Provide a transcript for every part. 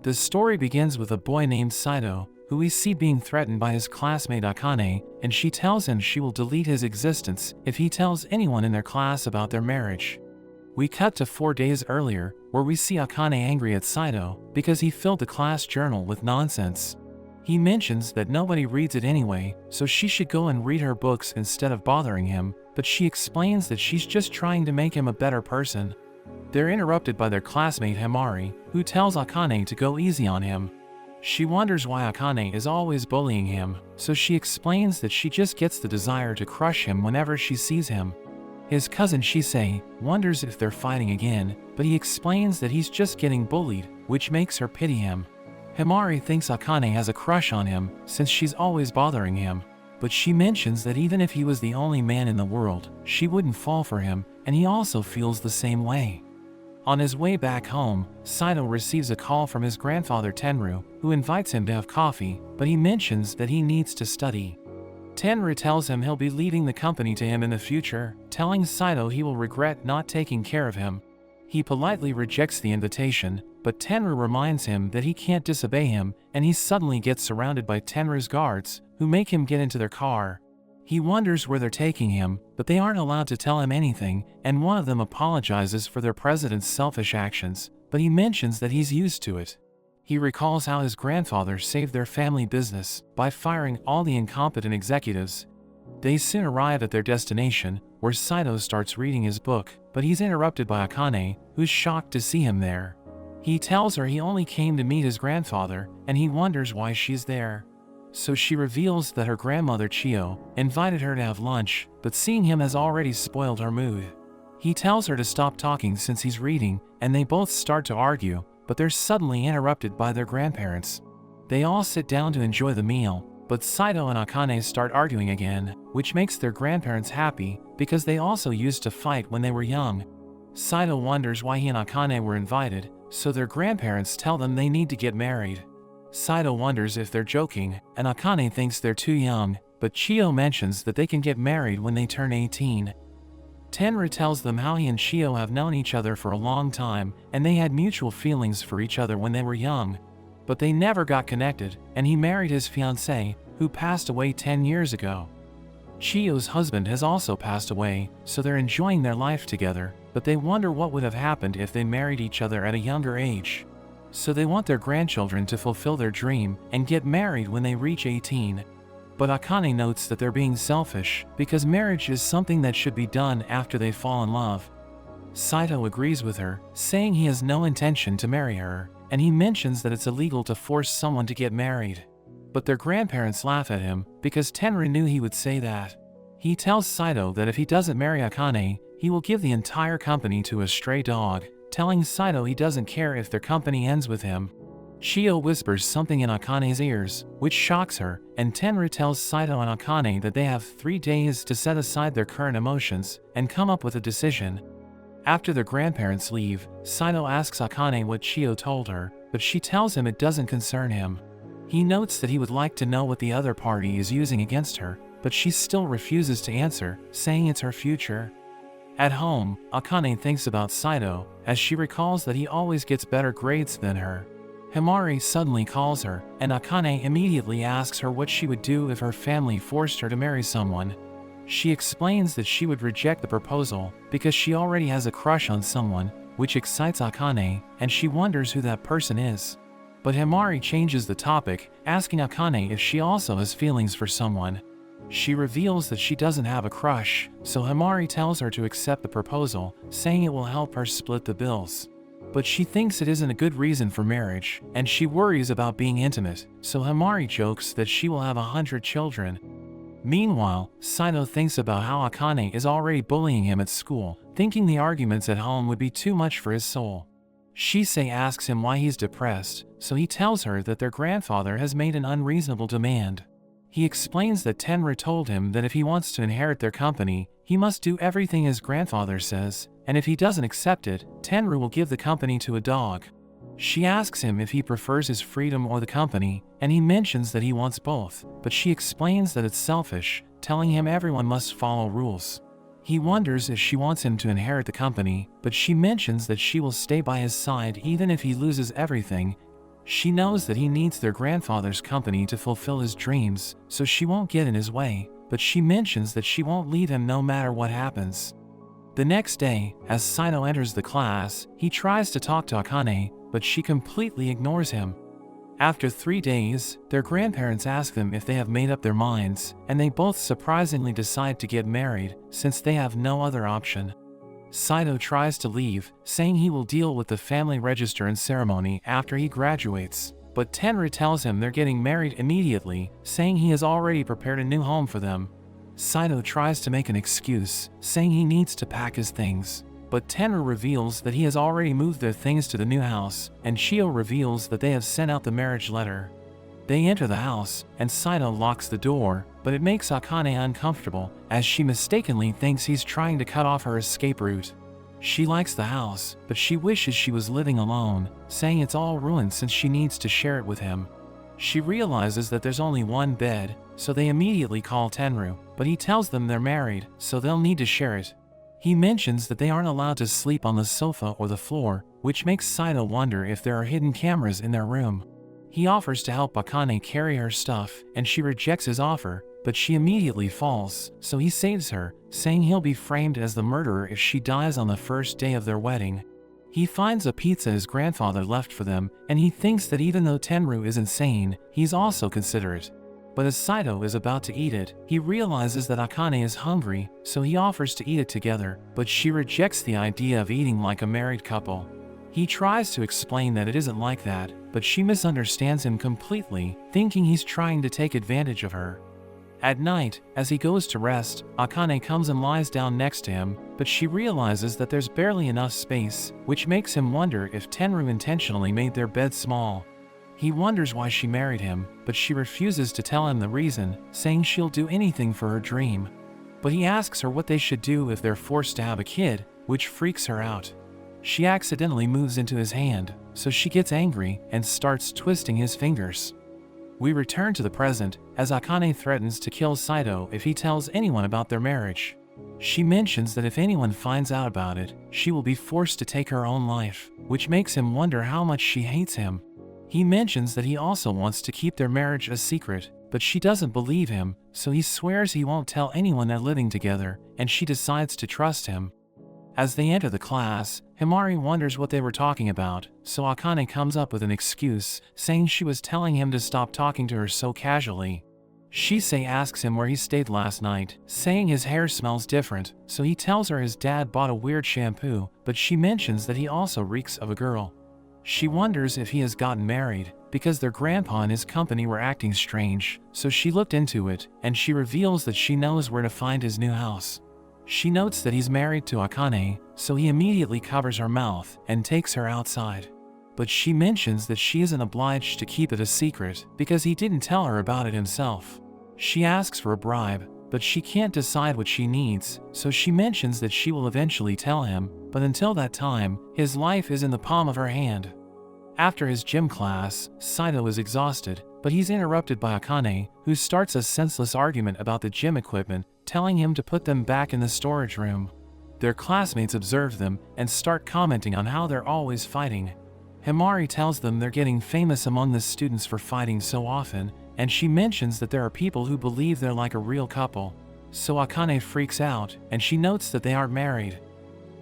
The story begins with a boy named Saito, who we see being threatened by his classmate Akane, and she tells him she will delete his existence if he tells anyone in their class about their marriage. We cut to 4 days earlier, where we see Akane angry at Saito because he filled the class journal with nonsense. He mentions that nobody reads it anyway, so she should go and read her books instead of bothering him, but she explains that she's just trying to make him a better person. They're interrupted by their classmate Himari, who tells Akane to go easy on him. She wonders why Akane is always bullying him, so she explains that she just gets the desire to crush him whenever she sees him. His cousin Shisei wonders if they're fighting again, but he explains that he's just getting bullied, which makes her pity him. Himari thinks Akane has a crush on him since she's always bothering him, but she mentions that even if he was the only man in the world, she wouldn't fall for him, and he also feels the same way. On his way back home, Saito receives a call from his grandfather Tenru, who invites him to have coffee, but he mentions that he needs to study. Tenru tells him he'll be leaving the company to him in the future, telling Saito he will regret not taking care of him. He politely rejects the invitation, but Tenru reminds him that he can't disobey him, and he suddenly gets surrounded by Tenru's guards, who make him get into their car. He wonders where they're taking him, but they aren't allowed to tell him anything, and one of them apologizes for their president's selfish actions, but he mentions that he's used to it. He recalls how his grandfather saved their family business by firing all the incompetent executives. They soon arrive at their destination, where Saito starts reading his book, but he's interrupted by Akane, who's shocked to see him there. He tells her he only came to meet his grandfather, and he wonders why she's there. So she reveals that her grandmother Chio invited her to have lunch, but seeing him has already spoiled her mood. He tells her to stop talking since he's reading, and they both start to argue, but they're suddenly interrupted by their grandparents. They all sit down to enjoy the meal, but Saito and Akane start arguing again, which makes their grandparents happy because they also used to fight when they were young. Saito wonders why he and Akane were invited, so their grandparents tell them they need to get married. Saito wonders if they're joking, and Akane thinks they're too young, but Chio mentions that they can get married when they turn 18. Tenru tells them how he and Chio have known each other for a long time, and they had mutual feelings for each other when they were young. But they never got connected, and he married his fiancée, who passed away 10 years ago. Chio's husband has also passed away, so they're enjoying their life together, but they wonder what would have happened if they married each other at a younger age. So they want their grandchildren to fulfill their dream and get married when they reach 18. But Akane notes that they're being selfish because marriage is something that should be done after they fall in love. Saito agrees with her, saying he has no intention to marry her, and he mentions that it's illegal to force someone to get married. But their grandparents laugh at him because Tenru knew he would say that. He tells Saito that if he doesn't marry Akane, he will give the entire company to a stray dog, telling Saito he doesn't care if their company ends with him. Chio whispers something in Akane's ears, which shocks her, and Tenru tells Saito and Akane that they have 3 days to set aside their current emotions and come up with a decision. After their grandparents leave, Saito asks Akane what Chio told her, but she tells him it doesn't concern him. He notes that he would like to know what the other party is using against her, but she still refuses to answer, saying it's her future. At home, Akane thinks about Saito, as she recalls that he always gets better grades than her. Himari suddenly calls her, and Akane immediately asks her what she would do if her family forced her to marry someone. She explains that she would reject the proposal because she already has a crush on someone, which excites Akane, and she wonders who that person is. But Himari changes the topic, asking Akane if she also has feelings for someone. She reveals that she doesn't have a crush, so Himari tells her to accept the proposal, saying it will help her split the bills. But she thinks it isn't a good reason for marriage, and she worries about being intimate, so Himari jokes that she will have 100 children. Meanwhile, Saito thinks about how Akane is already bullying him at school, thinking the arguments at home would be too much for his soul. Shisei asks him why he's depressed, so he tells her that their grandfather has made an unreasonable demand. He explains that Tenru told him that if he wants to inherit their company, he must do everything his grandfather says, and if he doesn't accept it, Tenru will give the company to a dog. She asks him if he prefers his freedom or the company, and he mentions that he wants both, but she explains that it's selfish, telling him everyone must follow rules. He wonders if she wants him to inherit the company, but she mentions that she will stay by his side even if he loses everything. She knows that he needs their grandfather's company to fulfill his dreams, so she won't get in his way, but she mentions that she won't leave him no matter what happens. The next day, as Saito enters the class, he tries to talk to Akane, but she completely ignores him. After 3 days, their grandparents ask them if they have made up their minds, and they both surprisingly decide to get married, since they have no other option. Saito tries to leave, saying he will deal with the family register and ceremony after he graduates, but Tenru tells him they're getting married immediately, saying he has already prepared a new home for them. Saito tries to make an excuse, saying he needs to pack his things, but Tenru reveals that he has already moved their things to the new house, and Shio reveals that they have sent out the marriage letter. They enter the house, and Saito locks the door, but it makes Akane uncomfortable, as she mistakenly thinks he's trying to cut off her escape route. She likes the house, but she wishes she was living alone, saying it's all ruined since she needs to share it with him. She realizes that there's only one bed, so they immediately call Tenru, but he tells them they're married, so they'll need to share it. He mentions that they aren't allowed to sleep on the sofa or the floor, which makes Saito wonder if there are hidden cameras in their room. He offers to help Akane carry her stuff, and she rejects his offer, but she immediately falls, so he saves her, saying he'll be framed as the murderer if she dies on the first day of their wedding. He finds a pizza his grandfather left for them, and he thinks that even though Tenru is insane, he's also considerate. But as Saito is about to eat it, he realizes that Akane is hungry, so he offers to eat it together, but she rejects the idea of eating like a married couple. He tries to explain that it isn't like that, but she misunderstands him completely, thinking he's trying to take advantage of her. At night, as he goes to rest, Akane comes and lies down next to him, but she realizes that there's barely enough space, which makes him wonder if Tenru intentionally made their bed small. He wonders why she married him, but she refuses to tell him the reason, saying she'll do anything for her dream. But he asks her what they should do if they're forced to have a kid, which freaks her out. She accidentally moves into his hand, so she gets angry and starts twisting his fingers. We return to the present, as Akane threatens to kill Saito if he tells anyone about their marriage. She mentions that if anyone finds out about it, she will be forced to take her own life, which makes him wonder how much she hates him. He mentions that he also wants to keep their marriage a secret, but she doesn't believe him, so he swears he won't tell anyone they're living together, and she decides to trust him. As they enter the class, Himari wonders what they were talking about, so Akane comes up with an excuse, saying she was telling him to stop talking to her so casually. Shisei asks him where he stayed last night, saying his hair smells different, so he tells her his dad bought a weird shampoo, but she mentions that he also reeks of a girl. She wonders if he has gotten married, because their grandpa and his company were acting strange, so she looked into it, and she reveals that she knows where to find his new house. She notes that he's married to Akane, so he immediately covers her mouth and takes her outside. But she mentions that she isn't obliged to keep it a secret, because he didn't tell her about it himself. She asks for a bribe, but she can't decide what she needs, so she mentions that she will eventually tell him, but until that time, his life is in the palm of her hand. After his gym class, Saito is exhausted, but he's interrupted by Akane, who starts a senseless argument about the gym equipment, telling him to put them back in the storage room. Their classmates observe them and start commenting on how they're always fighting. Himari tells them they're getting famous among the students for fighting so often, and she mentions that there are people who believe they're like a real couple. So Akane freaks out, and she notes that they aren't married.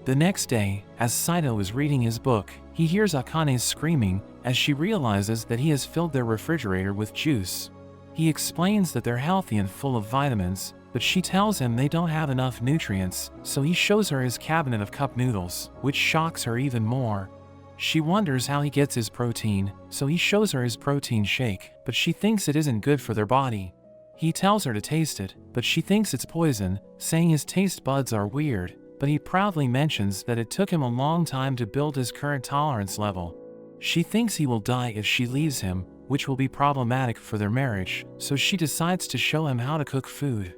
The next day, as Saito is reading his book, he hears Akane screaming as she realizes that he has filled their refrigerator with juice. He explains that they're healthy and full of vitamins, but she tells him they don't have enough nutrients, so he shows her his cabinet of cup noodles, which shocks her even more. She wonders how he gets his protein, so he shows her his protein shake, but she thinks it isn't good for their body. He tells her to taste it, but she thinks it's poison, saying his taste buds are weird, but he proudly mentions that it took him a long time to build his current tolerance level. She thinks he will die if she leaves him, which will be problematic for their marriage, so she decides to show him how to cook food.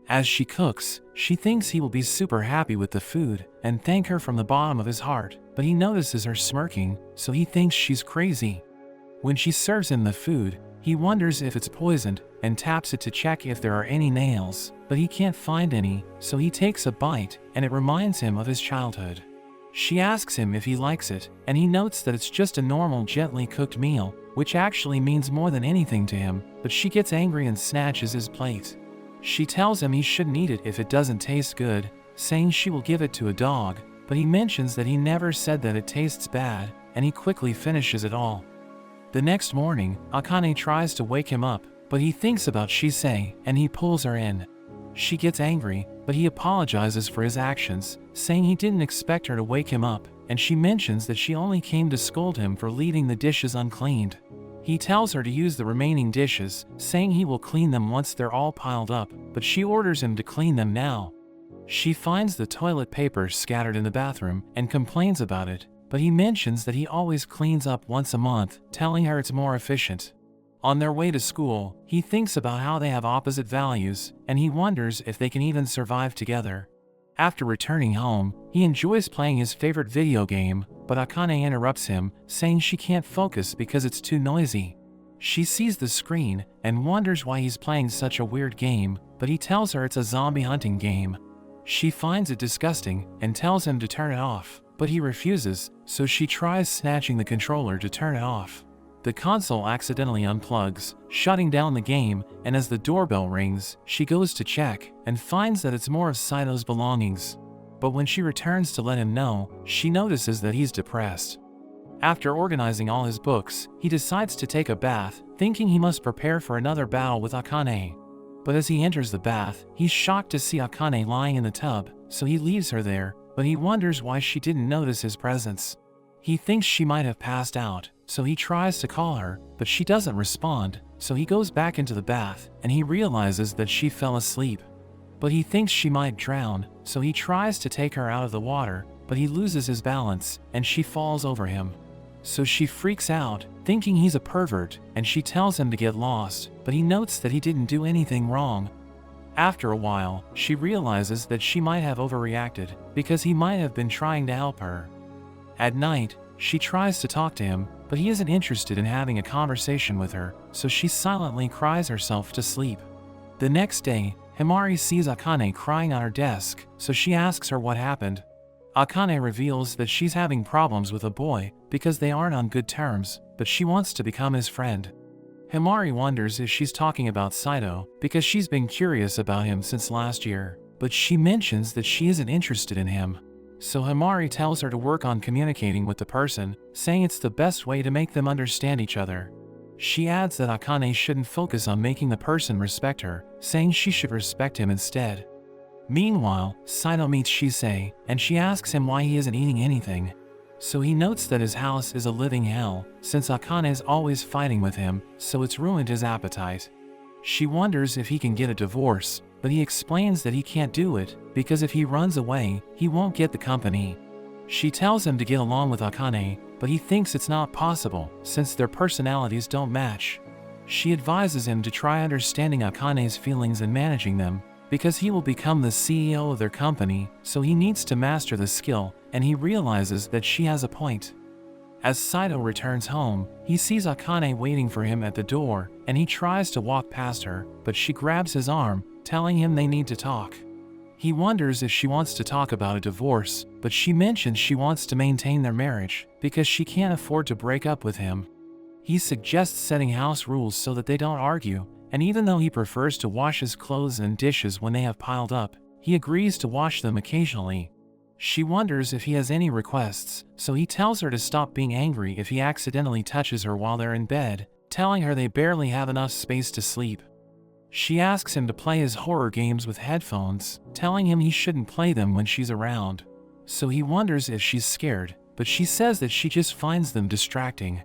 As she cooks, she thinks he will be super happy with the food and thank her from the bottom of his heart, but he notices her smirking, so he thinks she's crazy. When she serves him the food, he wonders if it's poisoned and taps it to check if there are any nails, but he can't find any, so he takes a bite, and it reminds him of his childhood. She asks him if he likes it, and he notes that it's just a normal gently cooked meal, which actually means more than anything to him, but she gets angry and snatches his plate. She tells him he shouldn't eat it if it doesn't taste good, saying she will give it to a dog, but he mentions that he never said that it tastes bad, and he quickly finishes it all. The next morning, Akane tries to wake him up, but he thinks about Shisei, and he pulls her in. She gets angry, but he apologizes for his actions, saying he didn't expect her to wake him up, and she mentions that she only came to scold him for leaving the dishes uncleaned. He tells her to use the remaining dishes, saying he will clean them once they're all piled up, but she orders him to clean them now. She finds the toilet paper scattered in the bathroom and complains about it, but he mentions that he always cleans up once a month, telling her it's more efficient. On their way to school, he thinks about how they have opposite values, and he wonders if they can even survive together. After returning home, he enjoys playing his favorite video game, but Akane interrupts him, saying she can't focus because it's too noisy. She sees the screen and wonders why he's playing such a weird game, but he tells her it's a zombie hunting game. She finds it disgusting and tells him to turn it off, but he refuses, so she tries snatching the controller to turn it off. The console accidentally unplugs, shutting down the game, and as the doorbell rings, she goes to check and finds that it's more of Saito's belongings. But when she returns to let him know, she notices that he's depressed. After organizing all his books, he decides to take a bath, thinking he must prepare for another battle with Akane. But as he enters the bath, he's shocked to see Akane lying in the tub, so he leaves her there, but he wonders why she didn't notice his presence. He thinks she might have passed out, so he tries to call her, but she doesn't respond, so he goes back into the bath, and he realizes that she fell asleep. But he thinks she might drown, so he tries to take her out of the water, but he loses his balance, and she falls over him. So she freaks out, thinking he's a pervert, and she tells him to get lost, but he notes that he didn't do anything wrong. After a while, she realizes that she might have overreacted, because he might have been trying to help her. At night, she tries to talk to him, but he isn't interested in having a conversation with her, so she silently cries herself to sleep. The next day, Himari sees Akane crying on her desk, so she asks her what happened. Akane reveals that she's having problems with a boy because they aren't on good terms, but she wants to become his friend. Himari wonders if she's talking about Saito because she's been curious about him since last year, but she mentions that she isn't interested in him. So Himari tells her to work on communicating with the person, saying it's the best way to make them understand each other. She adds that Akane shouldn't focus on making the person respect her, saying she should respect him instead. Meanwhile, Saito meets Shisei, and she asks him why he isn't eating anything. So he notes that his house is a living hell, since Akane is always fighting with him, so it's ruined his appetite. She wonders if he can get a divorce, but he explains that he can't do it, because if he runs away, he won't get the company. She tells him to get along with Akane, but he thinks it's not possible, since their personalities don't match. She advises him to try understanding Akane's feelings and managing them, because he will become the CEO of their company, so he needs to master the skill, and he realizes that she has a point. As Saito returns home, he sees Akane waiting for him at the door, and he tries to walk past her, but she grabs his arm, telling him they need to talk. He wonders if she wants to talk about a divorce, but she mentions she wants to maintain their marriage, because she can't afford to break up with him. He suggests setting house rules so that they don't argue, and even though he prefers to wash his clothes and dishes when they have piled up, he agrees to wash them occasionally. She wonders if he has any requests, so he tells her to stop being angry if he accidentally touches her while they're in bed, telling her they barely have enough space to sleep. She asks him to play his horror games with headphones, telling him he shouldn't play them when she's around. So he wonders if she's scared, but she says that she just finds them distracting.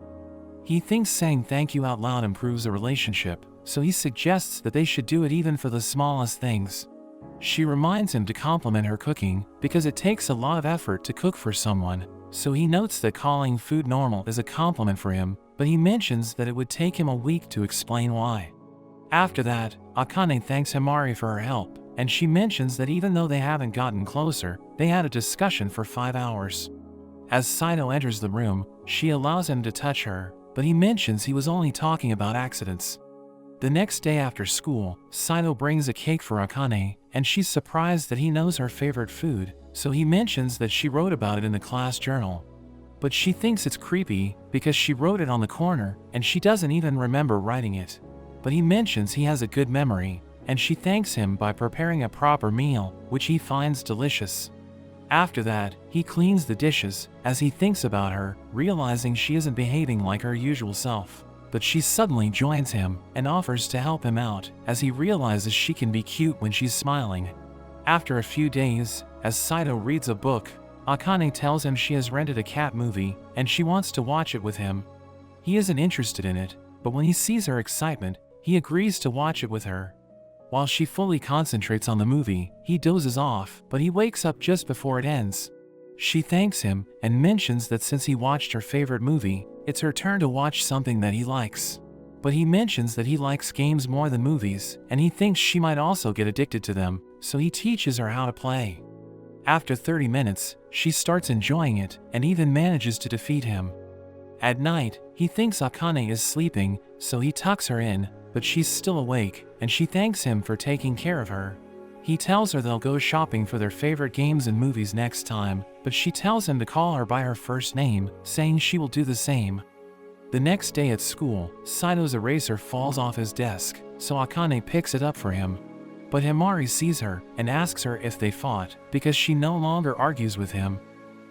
He thinks saying thank you out loud improves a relationship, so he suggests that they should do it even for the smallest things. She reminds him to compliment her cooking, because it takes a lot of effort to cook for someone, so he notes that calling food normal is a compliment for him, but he mentions that it would take him a week to explain why. After that, Akane thanks Himari for her help, and she mentions that even though they haven't gotten closer, they had a discussion for 5 hours. As Saito enters the room, she allows him to touch her, but he mentions he was only talking about accidents. The next day after school, Saito brings a cake for Akane, and she's surprised that he knows her favorite food, so he mentions that she wrote about it in the class journal. But she thinks it's creepy because she wrote it on the corner and she doesn't even remember writing it. But he mentions he has a good memory, and she thanks him by preparing a proper meal, which he finds delicious. After that, he cleans the dishes as he thinks about her, realizing she isn't behaving like her usual self. But she suddenly joins him and offers to help him out as he realizes she can be cute when she's smiling. After a few days, as Saito reads a book, Akane tells him she has rented a cat movie and she wants to watch it with him. He isn't interested in it, but when he sees her excitement, he agrees to watch it with her. While she fully concentrates on the movie, he dozes off, but he wakes up just before it ends. She thanks him and mentions that since he watched her favorite movie, it's her turn to watch something that he likes. But he mentions that he likes games more than movies, and he thinks she might also get addicted to them, so he teaches her how to play. After 30 minutes, she starts enjoying it and even manages to defeat him. At night, he thinks Akane is sleeping, so he tucks her in, but she's still awake, and she thanks him for taking care of her. He tells her they'll go shopping for their favorite games and movies next time, but she tells him to call her by her first name, saying she will do the same. The next day at school, Saito's eraser falls off his desk, so Akane picks it up for him. But Himari sees her and asks her if they fought, because she no longer argues with him.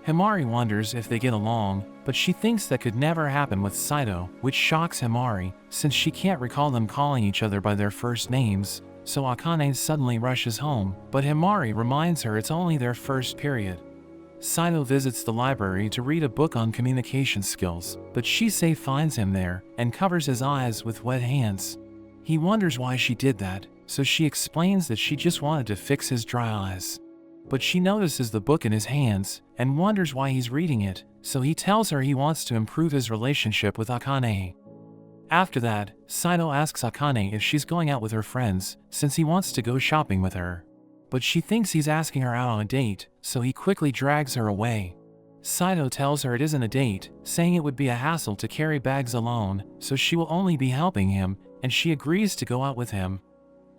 Himari wonders if they get along, but she thinks that could never happen with Saito, which shocks Himari, since she can't recall them calling each other by their first names. So Akane suddenly rushes home, but Himari reminds her it's only their first period. Saito visits the library to read a book on communication skills, but Shisei finds him there and covers his eyes with wet hands. He wonders why she did that, so she explains that she just wanted to fix his dry eyes. But she notices the book in his hands and wonders why he's reading it, so he tells her he wants to improve his relationship with Akane. After that, Saito asks Akane if she's going out with her friends, since he wants to go shopping with her. But she thinks he's asking her out on a date, so he quickly drags her away. Saito tells her it isn't a date, saying it would be a hassle to carry bags alone, so she will only be helping him, and she agrees to go out with him.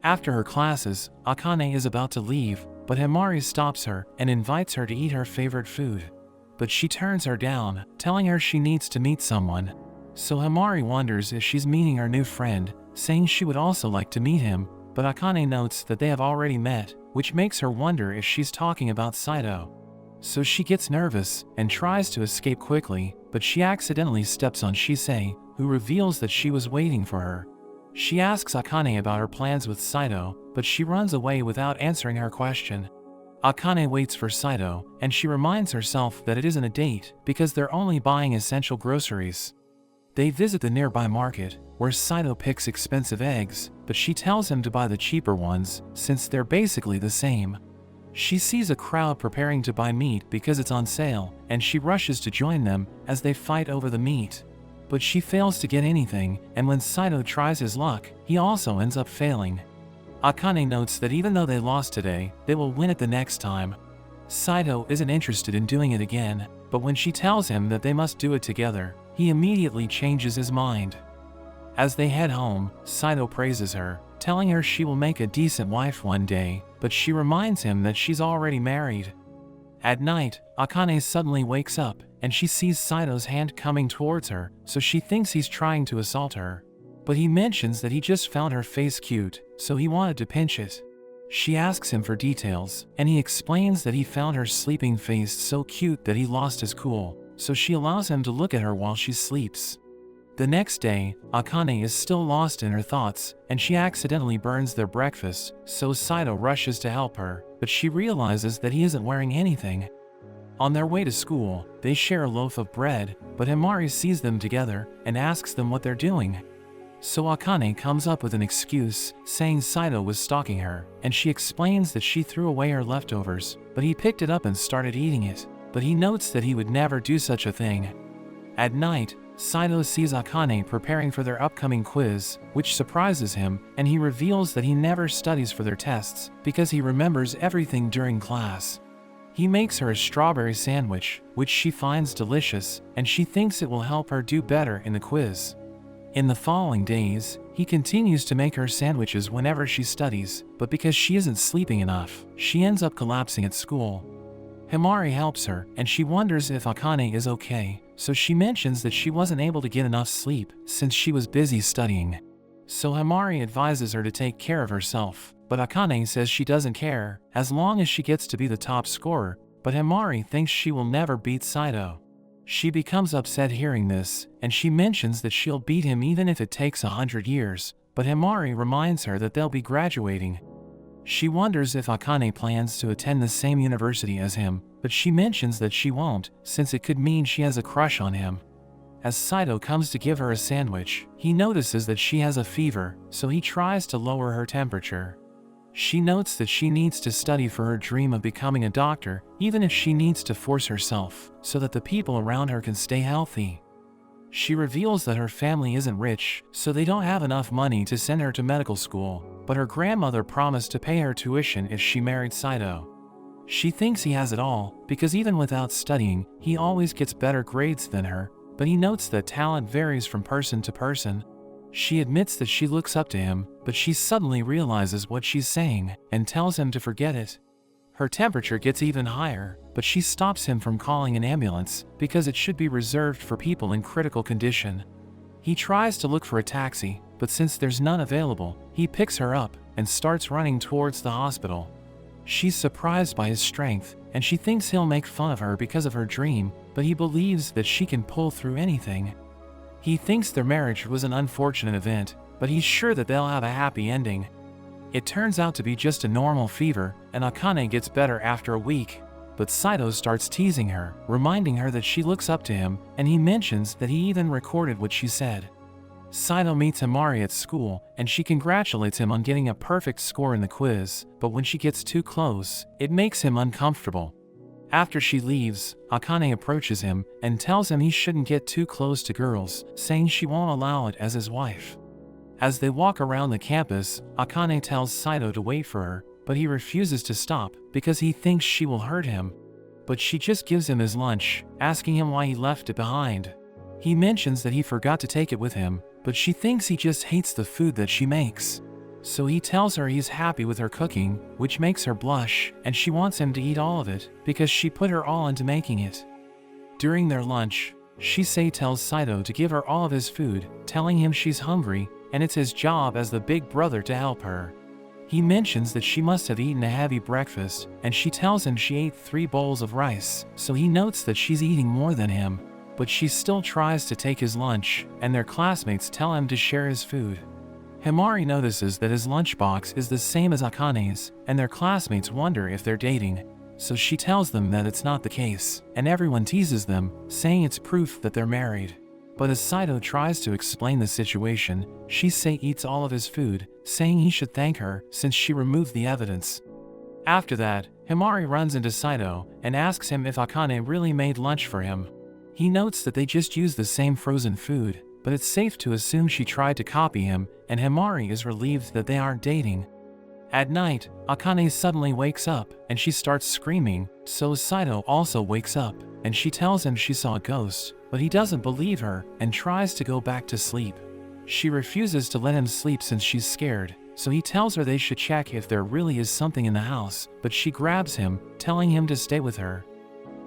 After her classes, Akane is about to leave, but Himari stops her and invites her to eat her favorite food. But she turns her down, telling her she needs to meet someone. So Himari wonders if she's meeting her new friend, saying she would also like to meet him, but Akane notes that they have already met, which makes her wonder if she's talking about Saito. So she gets nervous and tries to escape quickly, but she accidentally steps on Shisei, who reveals that she was waiting for her. She asks Akane about her plans with Saito, but she runs away without answering her question. Akane waits for Saito, and she reminds herself that it isn't a date because they're only buying essential groceries. They visit the nearby market, where Saito picks expensive eggs, but she tells him to buy the cheaper ones, since they're basically the same. She sees a crowd preparing to buy meat because it's on sale, and she rushes to join them as they fight over the meat. But she fails to get anything, and when Saito tries his luck, he also ends up failing. Akane notes that even though they lost today, they will win it the next time. Saito isn't interested in doing it again, but when she tells him that they must do it together, he immediately changes his mind. As they head home, Saito praises her, telling her she will make a decent wife one day, but she reminds him that she's already married. At night, Akane suddenly wakes up, and she sees Saito's hand coming towards her, so she thinks he's trying to assault her. But he mentions that he just found her face cute, so he wanted to pinch it. She asks him for details, and he explains that he found her sleeping face so cute that he lost his cool, so she allows him to look at her while she sleeps. The next day, Akane is still lost in her thoughts, and she accidentally burns their breakfast, so Saito rushes to help her, but she realizes that he isn't wearing anything. On their way to school, they share a loaf of bread, but Himari sees them together and asks them what they're doing. So Akane comes up with an excuse, saying Saito was stalking her, and she explains that she threw away her leftovers, but he picked it up and started eating it, but he notes that he would never do such a thing. At night, Saito sees Akane preparing for their upcoming quiz, which surprises him, and he reveals that he never studies for their tests because he remembers everything during class. He makes her a strawberry sandwich, which she finds delicious, and she thinks it will help her do better in the quiz. In the following days, he continues to make her sandwiches whenever she studies, but because she isn't sleeping enough, she ends up collapsing at school. Himari helps her, and she wonders if Akane is okay, so she mentions that she wasn't able to get enough sleep since she was busy studying. So Himari advises her to take care of herself, but Akane says she doesn't care, as long as she gets to be the top scorer, but Himari thinks she will never beat Saito. She becomes upset hearing this, and she mentions that she'll beat him even if it takes 100 years, but Himari reminds her that they'll be graduating. She wonders if Akane plans to attend the same university as him, but she mentions that she won't, since it could mean she has a crush on him. As Saito comes to give her a sandwich, he notices that she has a fever, so he tries to lower her temperature. She notes that she needs to study for her dream of becoming a doctor, even if she needs to force herself, so that the people around her can stay healthy. She reveals that her family isn't rich, so they don't have enough money to send her to medical school, but her grandmother promised to pay her tuition if she married Saito. She thinks he has it all, because even without studying, he always gets better grades than her, but he notes that talent varies from person to person. She admits that she looks up to him, but she suddenly realizes what she's saying, and tells him to forget it. Her temperature gets even higher, but she stops him from calling an ambulance, because it should be reserved for people in critical condition. He tries to look for a taxi, but since there's none available, he picks her up, and starts running towards the hospital. She's surprised by his strength, and she thinks he'll make fun of her because of her dream, but he believes that she can pull through anything. He thinks their marriage was an unfortunate event, but he's sure that they'll have a happy ending. It turns out to be just a normal fever, and Akane gets better after a week. But Saito starts teasing her, reminding her that she looks up to him, and he mentions that he even recorded what she said. Saito meets Himari at school, and she congratulates him on getting a perfect score in the quiz, but when she gets too close, it makes him uncomfortable. After she leaves, Akane approaches him and tells him he shouldn't get too close to girls, saying she won't allow it as his wife. As they walk around the campus, Akane tells Saito to wait for her, but he refuses to stop because he thinks she will hurt him. But she just gives him his lunch, asking him why he left it behind. He mentions that he forgot to take it with him, but she thinks he just hates the food that she makes. So he tells her he's happy with her cooking, which makes her blush, and she wants him to eat all of it, because she put her all into making it. During their lunch, Shisei tells Saito to give her all of his food, telling him she's hungry, and it's his job as the big brother to help her. He mentions that she must have eaten a heavy breakfast, and she tells him she ate 3 bowls of rice, so he notes that she's eating more than him. But she still tries to take his lunch, and their classmates tell him to share his food. Himari notices that his lunchbox is the same as Akane's, and their classmates wonder if they're dating. So she tells them that it's not the case, and everyone teases them, saying it's proof that they're married. But as Saito tries to explain the situation, Shisei eats all of his food, saying he should thank her since she removed the evidence. After that, Himari runs into Saito and asks him if Akane really made lunch for him. He notes that they just used the same frozen food, but it's safe to assume she tried to copy him, and Himari is relieved that they aren't dating. At night, Akane suddenly wakes up, and she starts screaming, so Saito also wakes up, and she tells him she saw a ghost, but he doesn't believe her, and tries to go back to sleep. She refuses to let him sleep since she's scared, so he tells her they should check if there really is something in the house, but she grabs him, telling him to stay with her.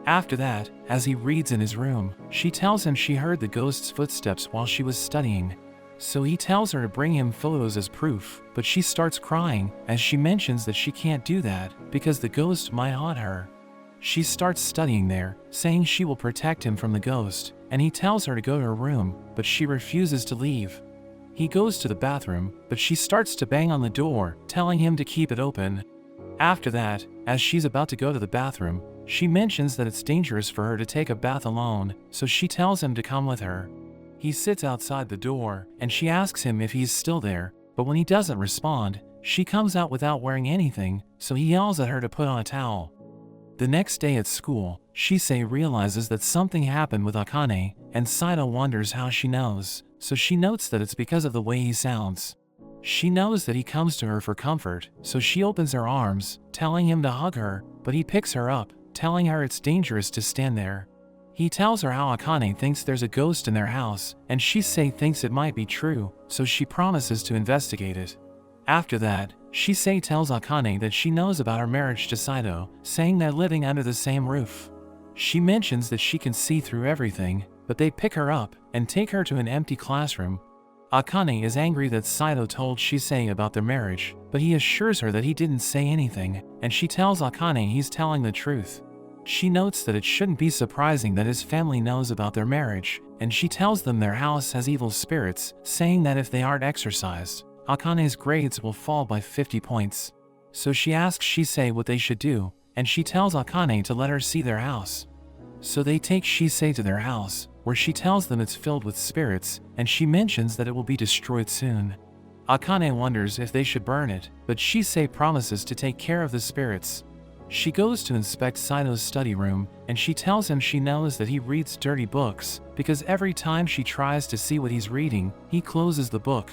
After that, as he reads in his room, she tells him she heard the ghost's footsteps while she was studying. So he tells her to bring him photos as proof, but she starts crying as she mentions that she can't do that because the ghost might haunt her. She starts studying there, saying she will protect him from the ghost, and he tells her to go to her room, but she refuses to leave. He goes to the bathroom, but she starts to bang on the door, telling him to keep it open. After that, as she's about to go to the bathroom, she mentions that it's dangerous for her to take a bath alone, so she tells him to come with her. He sits outside the door, and she asks him if he's still there, but when he doesn't respond, she comes out without wearing anything, so he yells at her to put on a towel. The next day at school, Shisei realizes that something happened with Akane, and Saito wonders how she knows, so she notes that it's because of the way he sounds. She knows that he comes to her for comfort, so she opens her arms, telling him to hug her, but he picks her up, telling her it's dangerous to stand there. He tells her how Akane thinks there's a ghost in their house, and Shisei thinks it might be true, so she promises to investigate it. After that, Shisei tells Akane that she knows about her marriage to Saito, saying they're living under the same roof. She mentions that she can see through everything, but they pick her up and take her to an empty classroom. Akane is angry that Saito told Shisei about their marriage, but he assures her that he didn't say anything, and she tells Akane he's telling the truth. She notes that it shouldn't be surprising that his family knows about their marriage, and she tells them their house has evil spirits, saying that if they aren't exorcised, Akane's grades will fall by 50 points. So she asks Shisei what they should do, and she tells Akane to let her see their house. So they take Shisei to their house, where she tells them it's filled with spirits, and she mentions that it will be destroyed soon. Akane wonders if they should burn it, but Shisei promises to take care of the spirits. She goes to inspect Saito's study room, and she tells him she knows that he reads dirty books, because every time she tries to see what he's reading, he closes the book.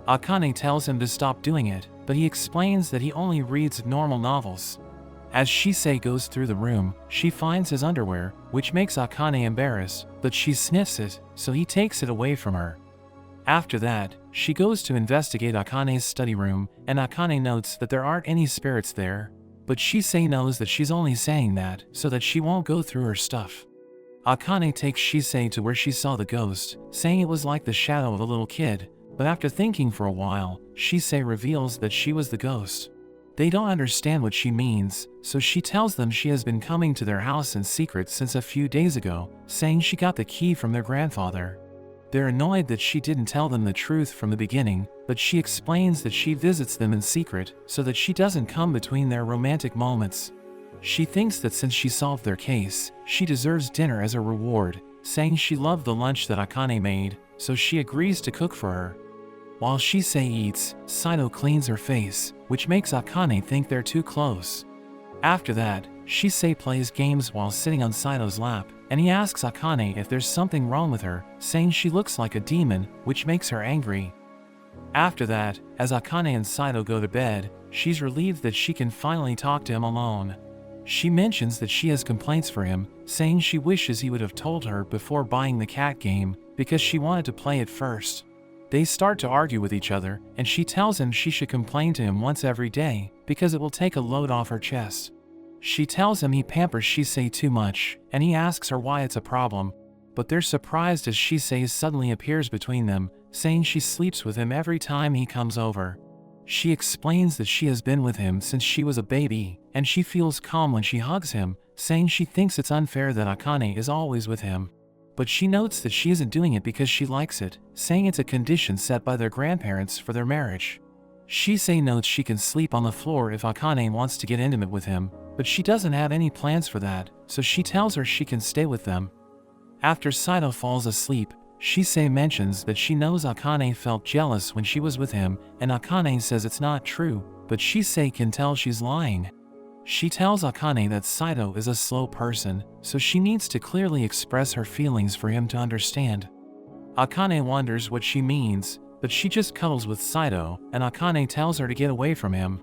Akane tells him to stop doing it, but he explains that he only reads normal novels. As Shisei goes through the room, she finds his underwear, which makes Akane embarrassed, but she sniffs it, so he takes it away from her. After that, she goes to investigate Akane's study room, and Akane notes that there aren't any spirits there. But Shisei knows that she's only saying that so that she won't go through her stuff. Akane takes Shisei to where she saw the ghost, saying it was like the shadow of a little kid, but after thinking for a while, Shisei reveals that she was the ghost. They don't understand what she means, so she tells them she has been coming to their house in secret since a few days ago, saying she got the key from their grandfather. They're annoyed that she didn't tell them the truth from the beginning, but she explains that she visits them in secret so that she doesn't come between their romantic moments. She thinks that since she solved their case, she deserves dinner as a reward, saying she loved the lunch that Akane made, so she agrees to cook for her. While Shisei eats, Saito cleans her face, which makes Akane think they're too close. After that, Shisei plays games while sitting on Saito's lap, and he asks Akane if there's something wrong with her, saying she looks like a demon, which makes her angry. After that, as Akane and Saito go to bed, she's relieved that she can finally talk to him alone. She mentions that she has complaints for him, saying she wishes he would have told her before buying the cat game, because she wanted to play it first. They start to argue with each other, and she tells him she should complain to him once every day, because it will take a load off her chest. She tells him he pampers Shisei too much, and he asks her why it's a problem. But they're surprised as Shisei suddenly appears between them, saying she sleeps with him every time he comes over. She explains that she has been with him since she was a baby, and she feels calm when she hugs him, saying she thinks it's unfair that Akane is always with him. But she notes that she isn't doing it because she likes it, saying it's a condition set by their grandparents for their marriage. Shisei notes she can sleep on the floor if Akane wants to get intimate with him, but she doesn't have any plans for that, so she tells her she can stay with them. After Saito falls asleep, Shisei mentions that she knows Akane felt jealous when she was with him, and Akane says it's not true, but Shisei can tell she's lying. She tells Akane that Saito is a slow person, so she needs to clearly express her feelings for him to understand. Akane wonders what she means, but she just cuddles with Saito, and Akane tells her to get away from him.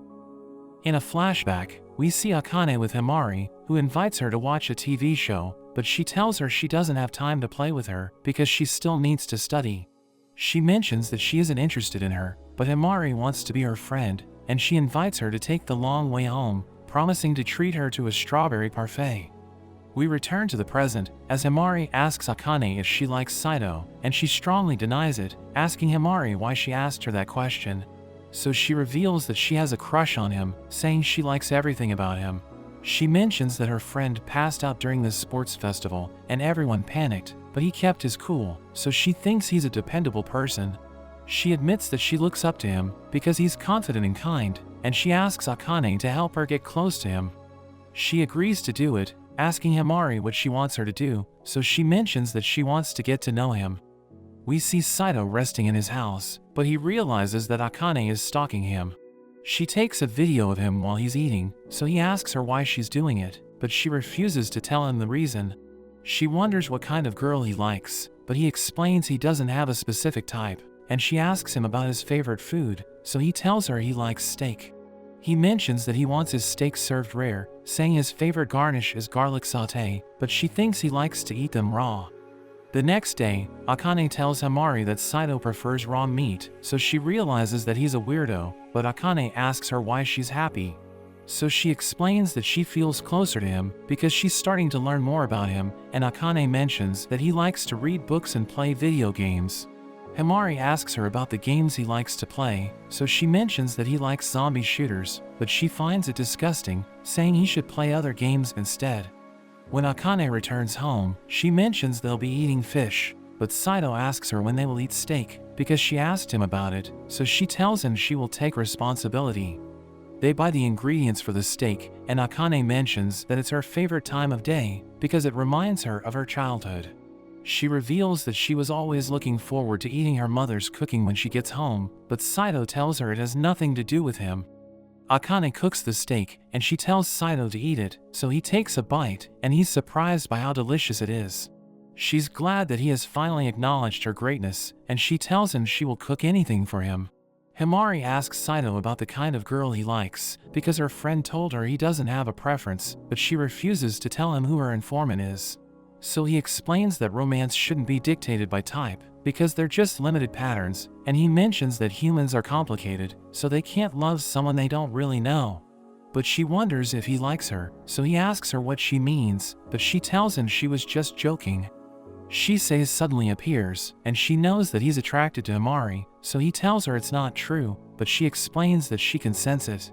In a flashback, we see Akane with Himari, who invites her to watch a TV show, but she tells her she doesn't have time to play with her because she still needs to study. She mentions that she isn't interested in her, but Himari wants to be her friend, and she invites her to take the long way home, promising to treat her to a strawberry parfait. We return to the present, as Himari asks Akane if she likes Saito, and she strongly denies it, asking Himari why she asked her that question. So she reveals that she has a crush on him, saying she likes everything about him. She mentions that her friend passed out during the sports festival, and everyone panicked, but he kept his cool, so she thinks he's a dependable person. She admits that she looks up to him, because he's confident and kind, and she asks Akane to help her get close to him. She agrees to do it, asking Himari what she wants her to do, so she mentions that she wants to get to know him. We see Saito resting in his house, but he realizes that Akane is stalking him. She takes a video of him while he's eating, so he asks her why she's doing it, but she refuses to tell him the reason. She wonders what kind of girl he likes, but he explains he doesn't have a specific type, and she asks him about his favorite food, so he tells her he likes steak. He mentions that he wants his steak served rare, saying his favorite garnish is garlic sauté, but she thinks he likes to eat them raw. The next day, Akane tells Himari that Saito prefers raw meat, so she realizes that he's a weirdo, but Akane asks her why she's happy. So she explains that she feels closer to him because she's starting to learn more about him, and Akane mentions that he likes to read books and play video games. Himari asks her about the games he likes to play, so she mentions that he likes zombie shooters, but she finds it disgusting, saying he should play other games instead. When Akane returns home, she mentions they'll be eating fish, but Saito asks her when they will eat steak, because she asked him about it, so she tells him she will take responsibility. They buy the ingredients for the steak, and Akane mentions that it's her favorite time of day, because it reminds her of her childhood. She reveals that she was always looking forward to eating her mother's cooking when she gets home, but Saito tells her it has nothing to do with him. Akane cooks the steak, and she tells Saito to eat it, so he takes a bite, and he's surprised by how delicious it is. She's glad that he has finally acknowledged her greatness, and she tells him she will cook anything for him. Himari asks Saito about the kind of girl he likes, because her friend told her he doesn't have a preference, but she refuses to tell him who her informant is. So he explains that romance shouldn't be dictated by type, because they're just limited patterns, and he mentions that humans are complicated, so they can't love someone they don't really know. But she wonders if he likes her, so he asks her what she means, but she tells him she was just joking. Shisei suddenly appears, and she knows that he's attracted to Himari, so he tells her it's not true, but she explains that she can sense it.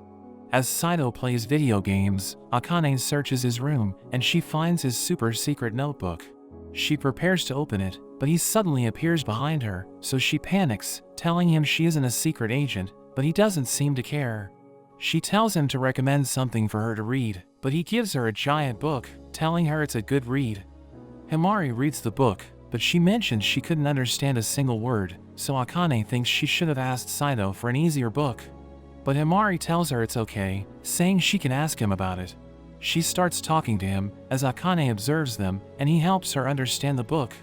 As Saito plays video games, Akane searches his room, and she finds his super secret notebook. She prepares to open it, but he suddenly appears behind her, so she panics, telling him she isn't a secret agent, but he doesn't seem to care. She tells him to recommend something for her to read, but he gives her a giant book, telling her it's a good read. Himari reads the book, but she mentions she couldn't understand a single word, so Akane thinks she should have asked Saito for an easier book. But Himari tells her it's okay, saying she can ask him about it. She starts talking to him, as Akane observes them, and he helps her understand the book.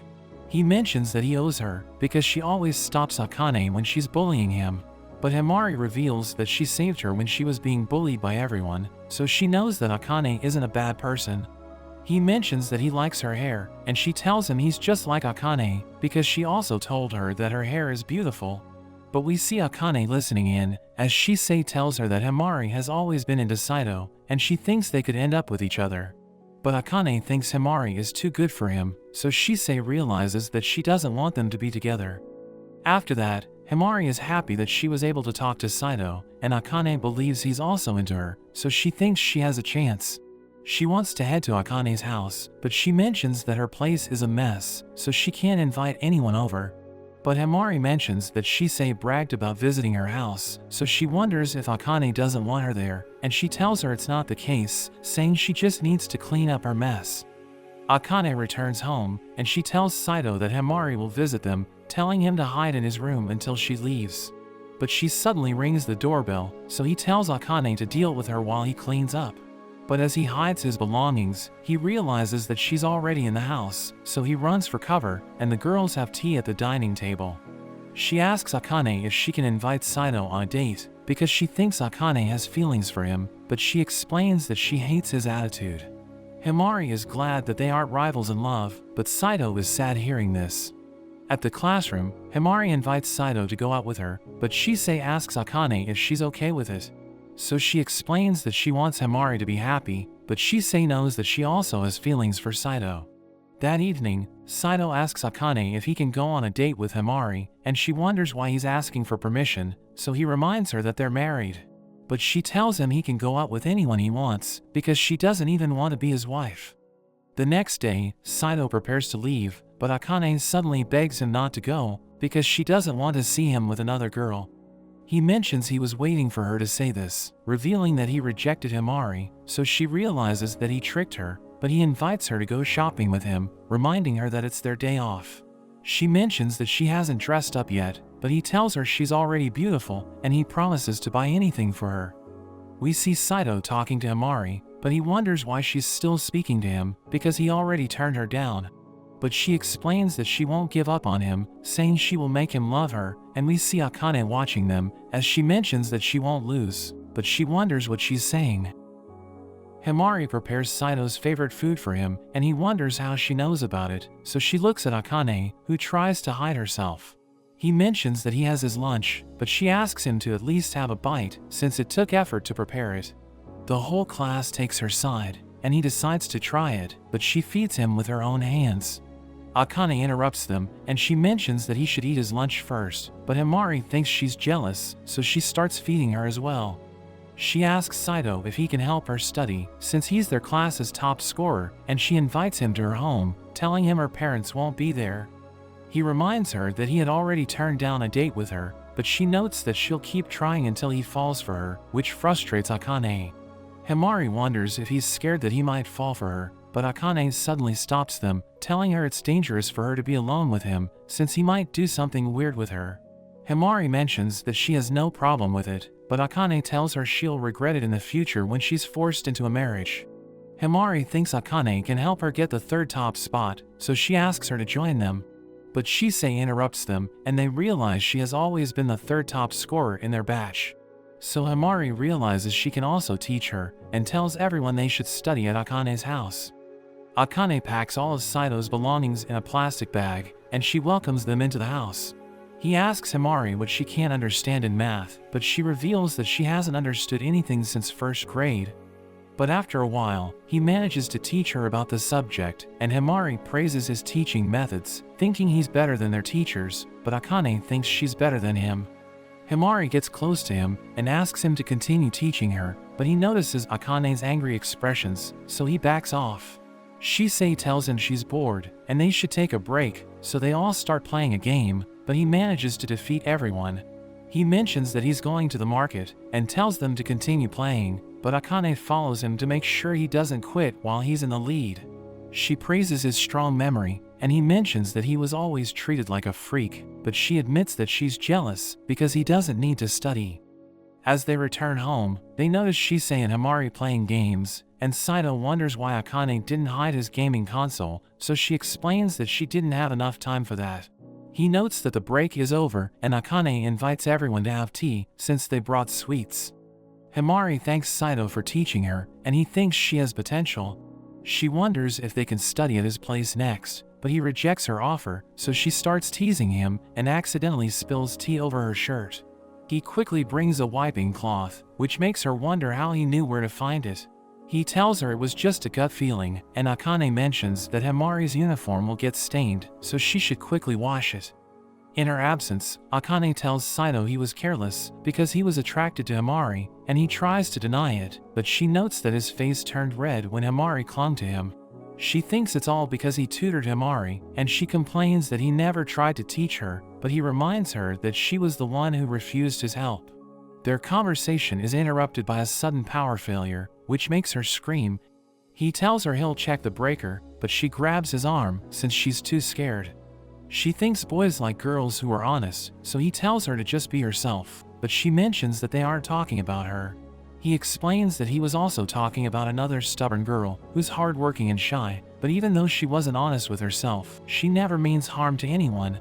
He mentions that he owes her, because she always stops Akane when she's bullying him. But Himari reveals that she saved her when she was being bullied by everyone, so she knows that Akane isn't a bad person. He mentions that he likes her hair, and she tells him he's just like Akane, because she also told her that her hair is beautiful. But we see Akane listening in, as Shisei tells her that Himari has always been into Saito, and she thinks they could end up with each other. But Akane thinks Himari is too good for him, so Shisei realizes that she doesn't want them to be together. After that, Himari is happy that she was able to talk to Saito, and Akane believes he's also into her, so she thinks she has a chance. She wants to head to Akane's house, but she mentions that her place is a mess, so she can't invite anyone over. But Himari mentions that Shisei bragged about visiting her house, so she wonders if Akane doesn't want her there, and she tells her it's not the case, saying she just needs to clean up her mess. Akane returns home, and she tells Saito that Himari will visit them, telling him to hide in his room until she leaves. But she suddenly rings the doorbell, so he tells Akane to deal with her while he cleans up. But as he hides his belongings, he realizes that she's already in the house, so he runs for cover, and the girls have tea at the dining table. She asks Akane if she can invite Saito on a date, because she thinks Akane has feelings for him, but she explains that she hates his attitude. Himari is glad that they aren't rivals in love, but Saito is sad hearing this. At the classroom, Himari invites Saito to go out with her, but Shisei asks Akane if she's okay with it. So she explains that she wants Himari to be happy, but Shisei knows that she also has feelings for Saito. That evening, Saito asks Akane if he can go on a date with Himari, and she wonders why he's asking for permission, so he reminds her that they're married. But she tells him he can go out with anyone he wants, because she doesn't even want to be his wife. The next day, Saito prepares to leave, but Akane suddenly begs him not to go, because she doesn't want to see him with another girl. He mentions he was waiting for her to say this, revealing that he rejected Himari, so she realizes that he tricked her, but he invites her to go shopping with him, reminding her that it's their day off. She mentions that she hasn't dressed up yet, but he tells her she's already beautiful, and he promises to buy anything for her. We see Saito talking to Himari, but he wonders why she's still speaking to him, because he already turned her down. But she explains that she won't give up on him, saying she will make him love her, and we see Akane watching them, as she mentions that she won't lose, but she wonders what she's saying. Himari prepares Saito's favorite food for him, and he wonders how she knows about it, so she looks at Akane, who tries to hide herself. He mentions that he has his lunch, but she asks him to at least have a bite, since it took effort to prepare it. The whole class takes her side, and he decides to try it, but she feeds him with her own hands. Akane interrupts them, and she mentions that he should eat his lunch first, but Himari thinks she's jealous, so she starts feeding her as well. She asks Saito if he can help her study, since he's their class's top scorer, and she invites him to her home, telling him her parents won't be there. He reminds her that he had already turned down a date with her, but she notes that she'll keep trying until he falls for her, which frustrates Akane. Himari wonders if he's scared that he might fall for her, but Akane suddenly stops them, telling her it's dangerous for her to be alone with him, since he might do something weird with her. Himari mentions that she has no problem with it, but Akane tells her she'll regret it in the future when she's forced into a marriage. Himari thinks Akane can help her get the third top spot, so she asks her to join them. But Shisei interrupts them, and they realize she has always been the third top scorer in their batch. So Himari realizes she can also teach her, and tells everyone they should study at Akane's house. Akane packs all of Saito's belongings in a plastic bag, and she welcomes them into the house. He asks Himari what she can't understand in math, but she reveals that she hasn't understood anything since first grade. But after a while, he manages to teach her about the subject, and Himari praises his teaching methods, thinking he's better than their teachers, but Akane thinks she's better than him. Himari gets close to him and asks him to continue teaching her, but he notices Akane's angry expressions, so he backs off. Shisei tells him she's bored, and they should take a break, so they all start playing a game, but he manages to defeat everyone. He mentions that he's going to the market, and tells them to continue playing, but Akane follows him to make sure he doesn't quit while he's in the lead. She praises his strong memory, and he mentions that he was always treated like a freak, but she admits that she's jealous because he doesn't need to study. As they return home, they notice Shisei and Himari playing games, and Saito wonders why Akane didn't hide his gaming console, so she explains that she didn't have enough time for that. He notes that the break is over, and Akane invites everyone to have tea, since they brought sweets. Himari thanks Saito for teaching her, and he thinks she has potential. She wonders if they can study at his place next, but he rejects her offer, so she starts teasing him and accidentally spills tea over her shirt. He quickly brings a wiping cloth, which makes her wonder how he knew where to find it. He tells her it was just a gut feeling, and Akane mentions that Himari's uniform will get stained, so she should quickly wash it. In her absence, Akane tells Saito he was careless because he was attracted to Himari, and he tries to deny it, but she notes that his face turned red when Himari clung to him. She thinks it's all because he tutored Himari, and she complains that he never tried to teach her, but he reminds her that she was the one who refused his help. Their conversation is interrupted by a sudden power failure, which makes her scream. He tells her he'll check the breaker, but she grabs his arm since she's too scared. She thinks boys like girls who are honest, so he tells her to just be herself, but she mentions that they aren't talking about her. He explains that he was also talking about another stubborn girl who's hardworking and shy, but even though she wasn't honest with herself, she never means harm to anyone.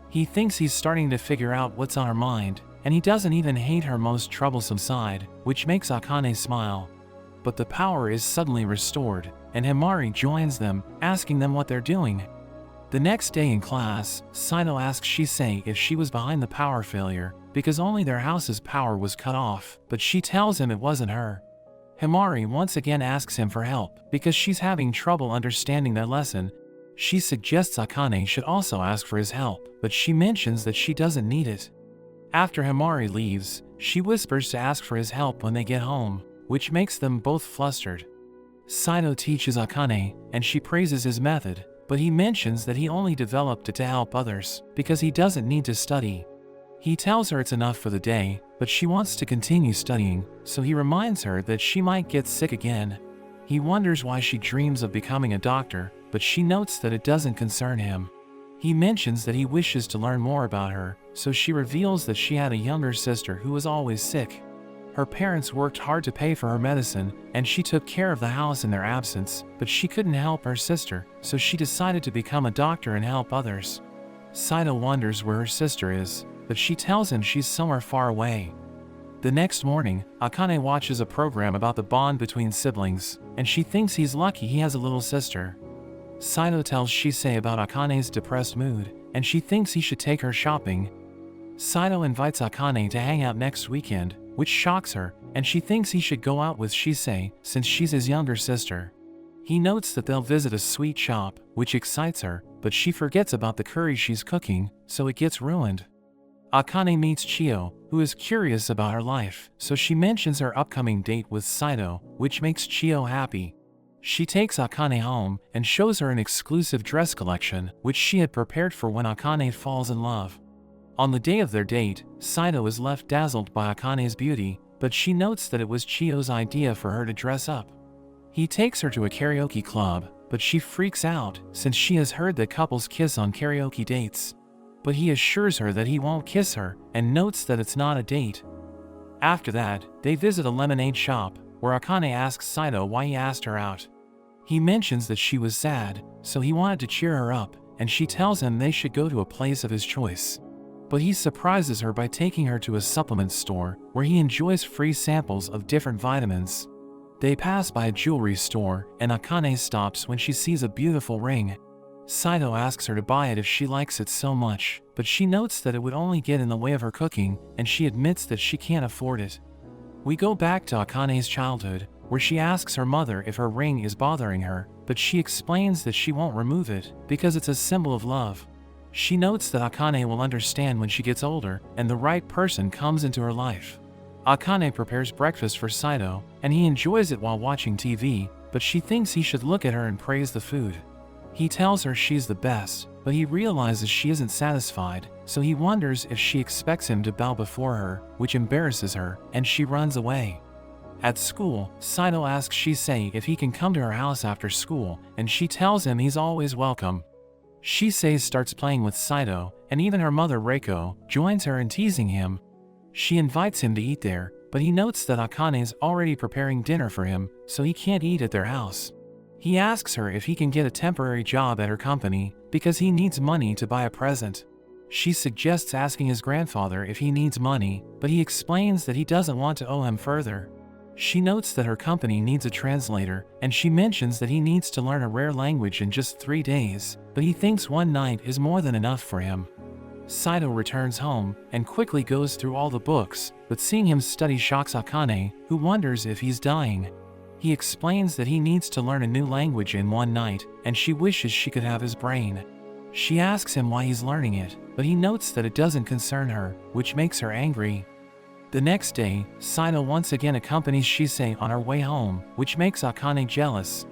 He thinks he's starting to figure out what's on her mind, and he doesn't even hate her most troublesome side, which makes Akane smile. But the power is suddenly restored, and Himari joins them, asking them what they're doing. The next day in class, Saito asks Shisei if she was behind the power failure, because only their house's power was cut off, but she tells him it wasn't her. Himari once again asks him for help, because she's having trouble understanding their lesson. She suggests Akane should also ask for his help, but she mentions that she doesn't need it. After Himari leaves, she whispers to ask for his help when they get home, which makes them both flustered. Saito teaches Akane, and she praises his method, but he mentions that he only developed it to help others, because he doesn't need to study. He tells her it's enough for the day, but she wants to continue studying, so he reminds her that she might get sick again. He wonders why she dreams of becoming a doctor, but she notes that it doesn't concern him. He mentions that he wishes to learn more about her, so she reveals that she had a younger sister who was always sick. Her parents worked hard to pay for her medicine, and she took care of the house in their absence, but she couldn't help her sister, so she decided to become a doctor and help others. Saito wonders where her sister is, but she tells him she's somewhere far away. The next morning, Akane watches a program about the bond between siblings, and she thinks he's lucky he has a little sister. Saito tells Shisei about Akane's depressed mood, and she thinks he should take her shopping. Saito invites Akane to hang out next weekend, which shocks her, and she thinks he should go out with Shisei since she's his younger sister. He notes that they'll visit a sweet shop, which excites her, but she forgets about the curry she's cooking, so it gets ruined. Akane meets Chiyo, who is curious about her life, so she mentions her upcoming date with Saito, which makes Chiyo happy. She takes Akane home and shows her an exclusive dress collection, which she had prepared for when Akane falls in love. On the day of their date, Saito is left dazzled by Akane's beauty, but she notes that it was Chiyo's idea for her to dress up. He takes her to a karaoke club, but she freaks out since she has heard that couples kiss on karaoke dates. But he assures her that he won't kiss her and notes that it's not a date. After that, they visit a lemonade shop, where Akane asks Saito why he asked her out. He mentions that she was sad, so he wanted to cheer her up, and she tells him they should go to a place of his choice. But he surprises her by taking her to a supplement store, where he enjoys free samples of different vitamins. They pass by a jewelry store, and Akane stops when she sees a beautiful ring. Saito asks her to buy it if she likes it so much, but she notes that it would only get in the way of her cooking, and she admits that she can't afford it. We go back to Akane's childhood, where she asks her mother if her ring is bothering her, but she explains that she won't remove it, because it's a symbol of love. She notes that Akane will understand when she gets older, and the right person comes into her life. Akane prepares breakfast for Saito, and he enjoys it while watching TV, but she thinks he should look at her and praise the food. He tells her she's the best, but he realizes she isn't satisfied, so he wonders if she expects him to bow before her, which embarrasses her, and she runs away. At school, Saito asks Shisei if he can come to her house after school, and she tells him he's always welcome. Shisei starts playing with Saito, and even her mother Reiko joins her in teasing him. She invites him to eat there, but he notes that Akane's already preparing dinner for him, so he can't eat at their house. He asks her if he can get a temporary job at her company, because he needs money to buy a present. She suggests asking his grandfather if he needs money, but he explains that he doesn't want to owe him further. She notes that her company needs a translator, and she mentions that he needs to learn a rare language in just 3 days, but he thinks one night is more than enough for him. Saito returns home and quickly goes through all the books, but seeing him study shocks Akane, who wonders if he's dying. He explains that he needs to learn a new language in one night, and she wishes she could have his brain. She asks him why he's learning it, but he notes that it doesn't concern her, which makes her angry. The next day, Saito once again accompanies Shisei on her way home, which makes Akane jealous.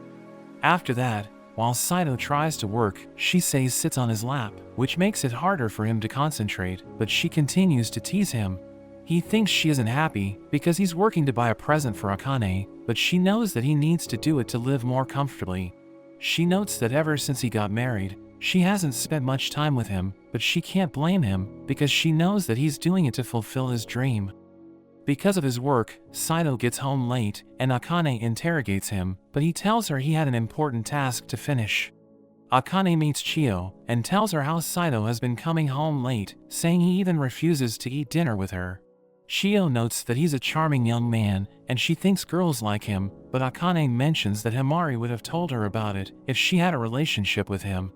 After that, while Saito tries to work, Shisei sits on his lap, which makes it harder for him to concentrate, but she continues to tease him. He thinks she isn't happy because he's working to buy a present for Akane, but she knows that he needs to do it to live more comfortably. She notes that ever since he got married, she hasn't spent much time with him, but she can't blame him because she knows that he's doing it to fulfill his dream. Because of his work, Saito gets home late, and Akane interrogates him, but he tells her he had an important task to finish. Akane meets Chiyo, and tells her how Saito has been coming home late, saying he even refuses to eat dinner with her. Chiyo notes that he's a charming young man, and she thinks girls like him, but Akane mentions that Himari would have told her about it if she had a relationship with him.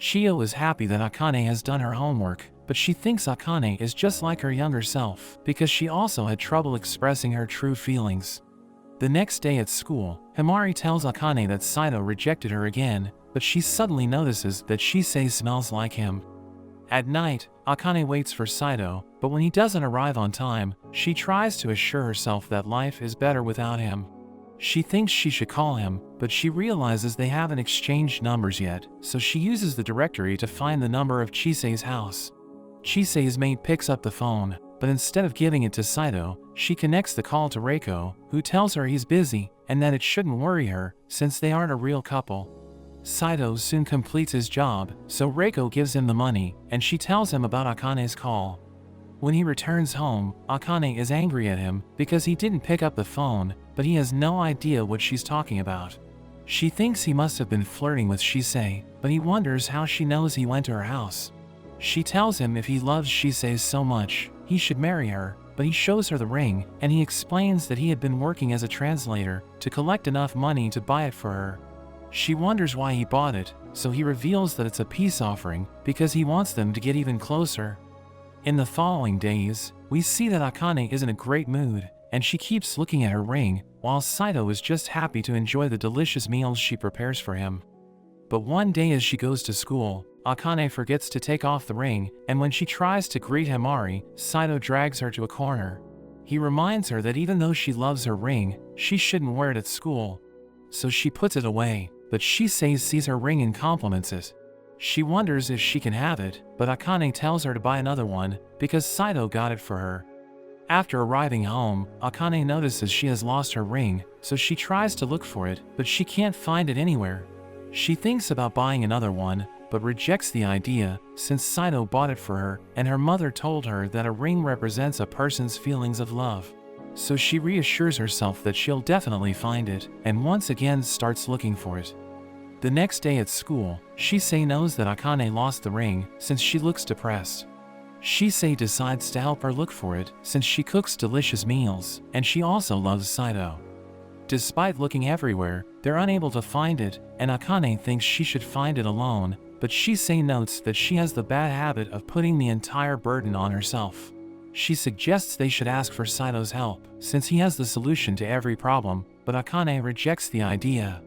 Chiyo is happy that Akane has done her homework, but she thinks Akane is just like her younger self, because she also had trouble expressing her true feelings. The next day at school, Himari tells Akane that Saito rejected her again, but she suddenly notices that Shisei smells like him. At night, Akane waits for Saito, but when he doesn't arrive on time, she tries to assure herself that life is better without him. She thinks she should call him, but she realizes they haven't exchanged numbers yet, so she uses the directory to find the number of Chisei's house. Chisei's mate picks up the phone, but instead of giving it to Saito, she connects the call to Reiko, who tells her he's busy and that it shouldn't worry her since they aren't a real couple. Saito soon completes his job, so Reiko gives him the money, and she tells him about Akane's call. When he returns home, Akane is angry at him because he didn't pick up the phone, but he has no idea what she's talking about. She thinks he must have been flirting with Shisei, but he wonders how she knows he went to her house. She tells him if he loves Shisei so much, he should marry her, but he shows her the ring, and he explains that he had been working as a translator to collect enough money to buy it for her. She wonders why he bought it, so he reveals that it's a peace offering because he wants them to get even closer. In the following days, we see that Akane is in a great mood, and she keeps looking at her ring, while Saito is just happy to enjoy the delicious meals she prepares for him. But one day as she goes to school, Akane forgets to take off the ring, and when she tries to greet Himari, Saito drags her to a corner. He reminds her that even though she loves her ring, she shouldn't wear it at school. So she puts it away, but Shisei sees her ring and compliments it. She wonders if she can have it, but Akane tells her to buy another one, because Saito got it for her. After arriving home, Akane notices she has lost her ring, so she tries to look for it, but she can't find it anywhere. She thinks about buying another one, but rejects the idea, since Saito bought it for her, and her mother told her that a ring represents a person's feelings of love. So she reassures herself that she'll definitely find it, and once again starts looking for it. The next day at school, Shisei knows that Akane lost the ring, since she looks depressed. Shisei decides to help her look for it, since she cooks delicious meals, and she also loves Saito. Despite looking everywhere, they're unable to find it, and Akane thinks she should find it alone, but Shisei notes that she has the bad habit of putting the entire burden on herself. She suggests they should ask for Saito's help, since he has the solution to every problem, but Akane rejects the idea.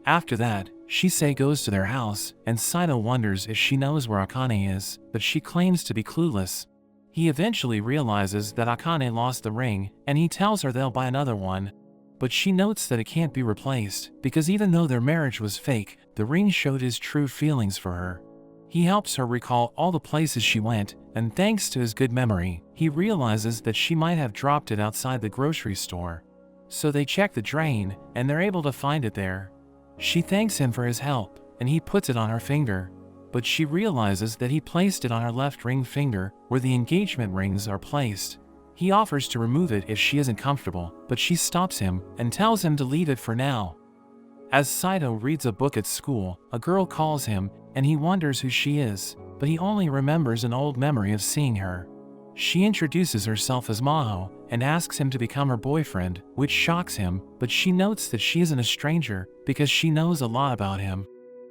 After that, Shisei goes to their house, and Saito wonders if she knows where Akane is, but she claims to be clueless. He eventually realizes that Akane lost the ring, and he tells her they'll buy another one. But she notes that it can't be replaced, because even though their marriage was fake, the ring showed his true feelings for her. He helps her recall all the places she went, and thanks to his good memory, he realizes that she might have dropped it outside the grocery store. So they check the drain, and they're able to find it there. She thanks him for his help, and he puts it on her finger. But she realizes that he placed it on her left ring finger, where the engagement rings are placed. He offers to remove it if she isn't comfortable, but she stops him and tells him to leave it for now. As Saito reads a book at school, a girl calls him, and he wonders who she is, but he only remembers an old memory of seeing her. She introduces herself as Maho, and asks him to become her boyfriend, which shocks him, but she notes that she isn't a stranger, because she knows a lot about him.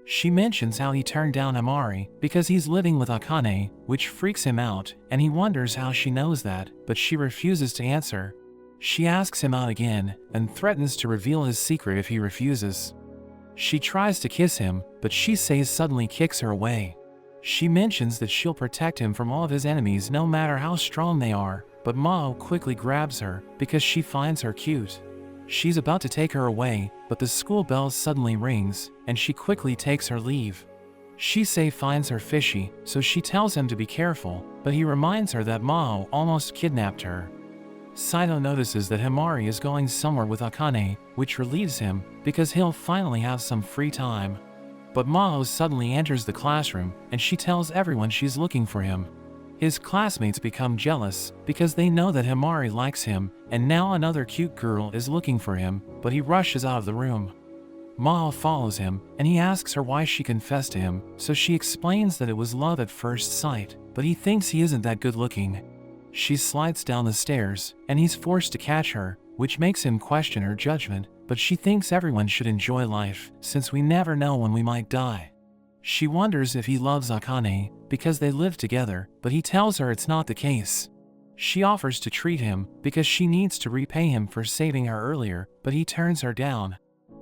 She mentions how he turned down Himari, because he's living with Akane, which freaks him out, and he wonders how she knows that, but she refuses to answer. She asks him out again, and threatens to reveal his secret if he refuses. She tries to kiss him, but Shisei suddenly kicks her away. She mentions that she'll protect him from all of his enemies no matter how strong they are, but Maho quickly grabs her, because she finds her cute. She's about to take her away, but the school bell suddenly rings, and she quickly takes her leave. Shisei finds her fishy, so she tells him to be careful, but he reminds her that Maho almost kidnapped her. Saito notices that Himari is going somewhere with Akane, which relieves him, because he'll finally have some free time. But Maho suddenly enters the classroom, and she tells everyone she's looking for him. His classmates become jealous, because they know that Himari likes him, and now another cute girl is looking for him, but he rushes out of the room. Maho follows him, and he asks her why she confessed to him, so she explains that it was love at first sight, but he thinks he isn't that good looking. She slides down the stairs, and he's forced to catch her, which makes him question her judgment, but she thinks everyone should enjoy life, since we never know when we might die. She wonders if he loves Akane, because they live together, but he tells her it's not the case. She offers to treat him, because she needs to repay him for saving her earlier, but he turns her down.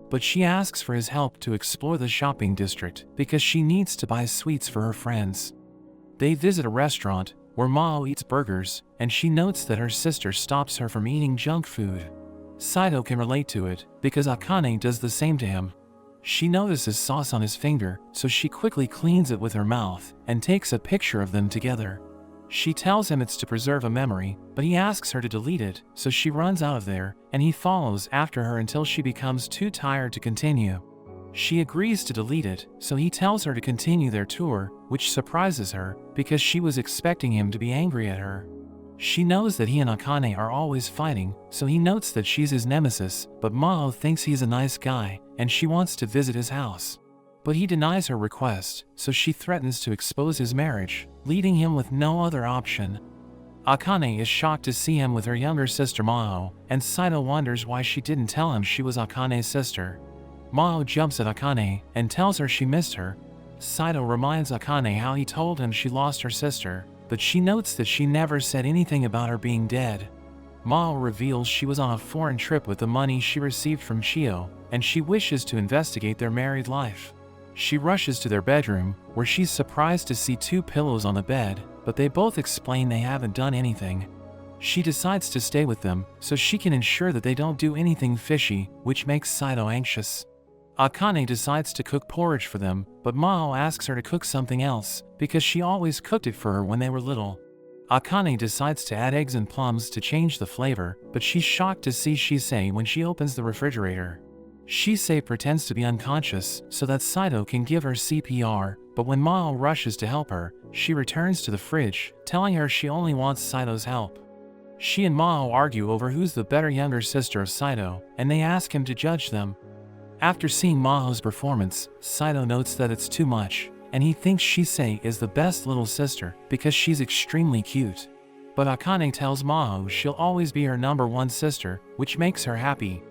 But she asks for his help to explore the shopping district, because she needs to buy sweets for her friends. They visit a restaurant, where Maho eats burgers, and she notes that her sister stops her from eating junk food. Saito can relate to it, because Akane does the same to him. She notices sauce on his finger, so she quickly cleans it with her mouth, and takes a picture of them together. She tells him it's to preserve a memory, but he asks her to delete it, so she runs out of there, and he follows after her until she becomes too tired to continue. She agrees to delete it, so he tells her to continue their tour, which surprises her, because she was expecting him to be angry at her. She knows that he and Akane are always fighting, so he notes that she's his nemesis, but Maho thinks he's a nice guy, and she wants to visit his house. But he denies her request, so she threatens to expose his marriage, leaving him with no other option. Akane is shocked to see him with her younger sister Maho, and Saito wonders why she didn't tell him she was Akane's sister. Maho jumps at Akane and tells her she missed her. Saito reminds Akane how he told him she lost her sister, but she notes that she never said anything about her being dead. Maho reveals she was on a foreign trip with the money she received from Chio, and she wishes to investigate their married life. She rushes to their bedroom, where she's surprised to see 2 pillows on the bed, but they both explain they haven't done anything. She decides to stay with them, so she can ensure that they don't do anything fishy, which makes Saito anxious. Akane decides to cook porridge for them, but Maho asks her to cook something else, because she always cooked it for her when they were little. Akane decides to add eggs and plums to change the flavor, but she's shocked to see Shisei when she opens the refrigerator. Shisei pretends to be unconscious so that Saito can give her CPR, but when Maho rushes to help her, she returns to the fridge, telling her she only wants Saito's help. She and Maho argue over who's the better younger sister of Saito, and they ask him to judge them. After seeing Maho's performance, Saito notes that it's too much, and he thinks Shisei is the best little sister because she's extremely cute. But Akane tells Maho she'll always be her #1 sister, which makes her happy.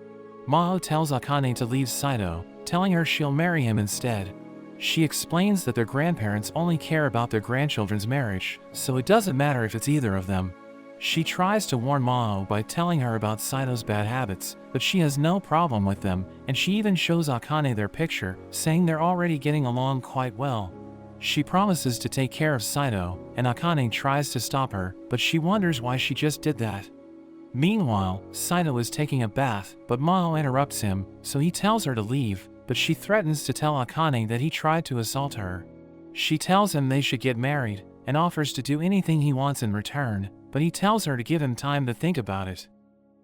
Maho tells Akane to leave Saito, telling her she'll marry him instead. She explains that their grandparents only care about their grandchildren's marriage, so it doesn't matter if it's either of them. She tries to warn Maho by telling her about Saito's bad habits, but she has no problem with them, and she even shows Akane their picture, saying they're already getting along quite well. She promises to take care of Saito, and Akane tries to stop her, but she wonders why she just did that. Meanwhile, Saito is taking a bath, but Maho interrupts him, so he tells her to leave, but she threatens to tell Akane that he tried to assault her. She tells him they should get married, and offers to do anything he wants in return, but he tells her to give him time to think about it.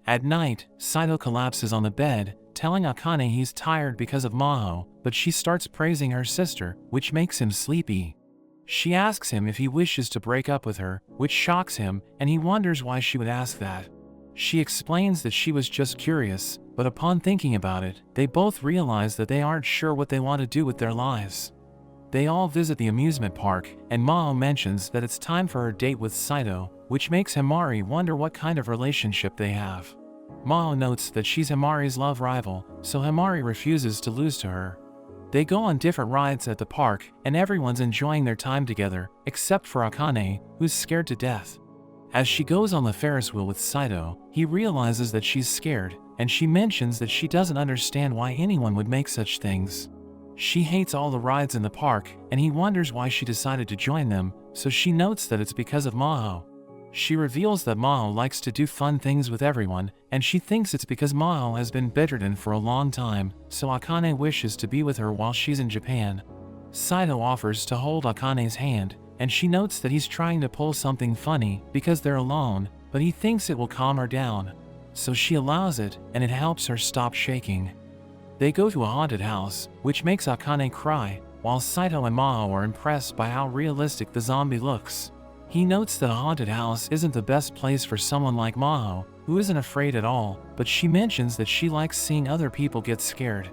At night, Saito collapses on the bed, telling Akane he's tired because of Maho, but she starts praising her sister, which makes him sleepy. She asks him if he wishes to break up with her, which shocks him, and he wonders why she would ask that. She explains that she was just curious, but upon thinking about it, they both realize that they aren't sure what they want to do with their lives. They all visit the amusement park, and Maho mentions that it's time for her date with Saito, which makes Himari wonder what kind of relationship they have. Maho notes that she's Himari's love rival, so Himari refuses to lose to her. They go on different rides at the park, and everyone's enjoying their time together, except for Akane, who's scared to death. As she goes on the Ferris wheel with Saito, he realizes that she's scared, and she mentions that she doesn't understand why anyone would make such things. She hates all the rides in the park, and he wonders why she decided to join them, so she notes that it's because of Maho. She reveals that Maho likes to do fun things with everyone, and she thinks it's because Maho has been bedridden for a long time, so Akane wishes to be with her while she's in Japan. Saito offers to hold Akane's hand, and she notes that he's trying to pull something funny because they're alone, but he thinks it will calm her down. So she allows it, and it helps her stop shaking. They go to a haunted house, which makes Akane cry, while Saito and Maho are impressed by how realistic the zombie looks. He notes that a haunted house isn't the best place for someone like Maho, who isn't afraid at all, but she mentions that she likes seeing other people get scared.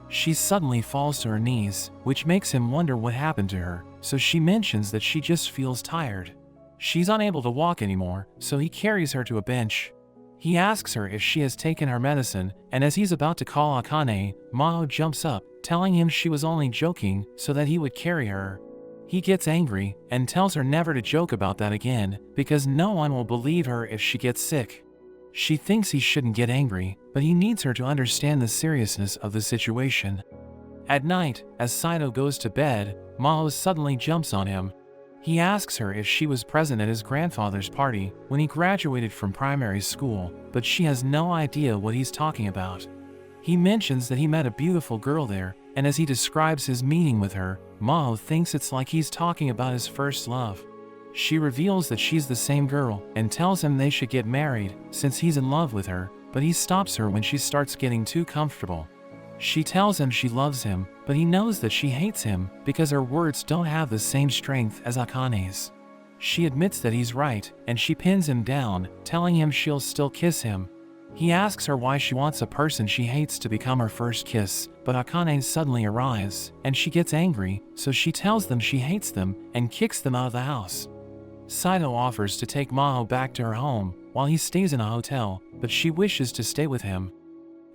She suddenly falls to her knees, which makes him wonder what happened to her, so she mentions that she just feels tired. She's unable to walk anymore, so he carries her to a bench. He asks her if she has taken her medicine, and as he's about to call Akane, Maho jumps up, telling him she was only joking so that he would carry her. He gets angry and tells her never to joke about that again, because no one will believe her if she gets sick. She thinks he shouldn't get angry, but he needs her to understand the seriousness of the situation. At night, as Saito goes to bed, Maho suddenly jumps on him. He asks her if she was present at his grandfather's party when he graduated from primary school, but she has no idea what he's talking about. He mentions that he met a beautiful girl there, and as he describes his meeting with her, Maho thinks it's like he's talking about his first love. She reveals that she's the same girl and tells him they should get married since he's in love with her, but he stops her when she starts getting too comfortable. She tells him she loves him, but he knows that she hates him because her words don't have the same strength as Akane's. She admits that he's right, and she pins him down, telling him she'll still kiss him. He asks her why she wants a person she hates to become her first kiss, but Akane suddenly arrives, and she gets angry, so she tells them she hates them and kicks them out of the house. Saito offers to take Maho back to her home while he stays in a hotel, but she wishes to stay with him.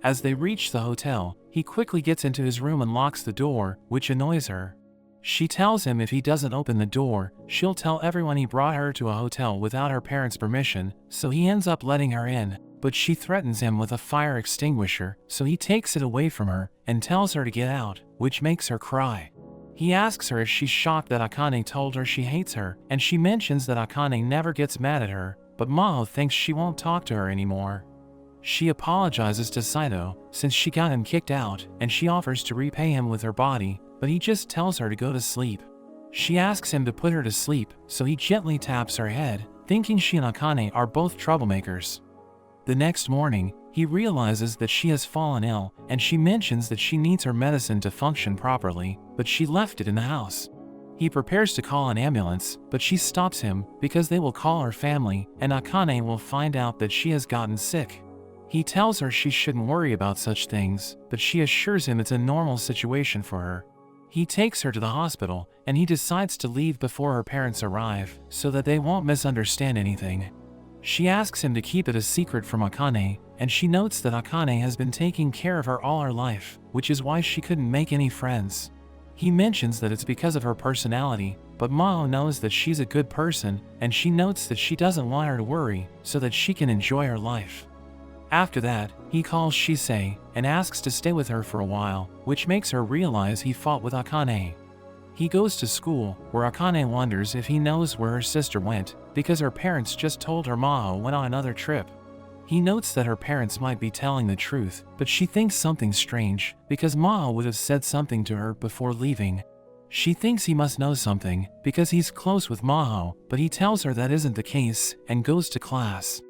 As they reach the hotel, he quickly gets into his room and locks the door, which annoys her. She tells him if he doesn't open the door, she'll tell everyone he brought her to a hotel without her parents' permission, so he ends up letting her in, but she threatens him with a fire extinguisher, so he takes it away from her and tells her to get out, which makes her cry. He asks her if she's shocked that Akane told her she hates her, and she mentions that Akane never gets mad at her, but Maho thinks she won't talk to her anymore. She apologizes to Saito since she got him kicked out, and she offers to repay him with her body, but he just tells her to go to sleep. She asks him to put her to sleep, so he gently taps her head, thinking she and Akane are both troublemakers. The next morning, he realizes that she has fallen ill, and she mentions that she needs her medicine to function properly, but she left it in the house. He prepares to call an ambulance, but she stops him because they will call her family, and Akane will find out that she has gotten sick. He tells her she shouldn't worry about such things, but she assures him it's a normal situation for her. He takes her to the hospital, and he decides to leave before her parents arrive, so that they won't misunderstand anything. She asks him to keep it a secret from Akane, and she notes that Akane has been taking care of her all her life, which is why she couldn't make any friends. He mentions that it's because of her personality, but Maho knows that she's a good person, and she notes that she doesn't want her to worry, so that she can enjoy her life. After that, he calls Shisei and asks to stay with her for a while, which makes her realize he fought with Akane. He goes to school, where Akane wonders if he knows where her sister went, because her parents just told her Maho went on another trip. He notes that her parents might be telling the truth, but she thinks something's strange, because Maho would have said something to her before leaving. She thinks he must know something, because he's close with Maho, but he tells her that isn't the case, and goes to class.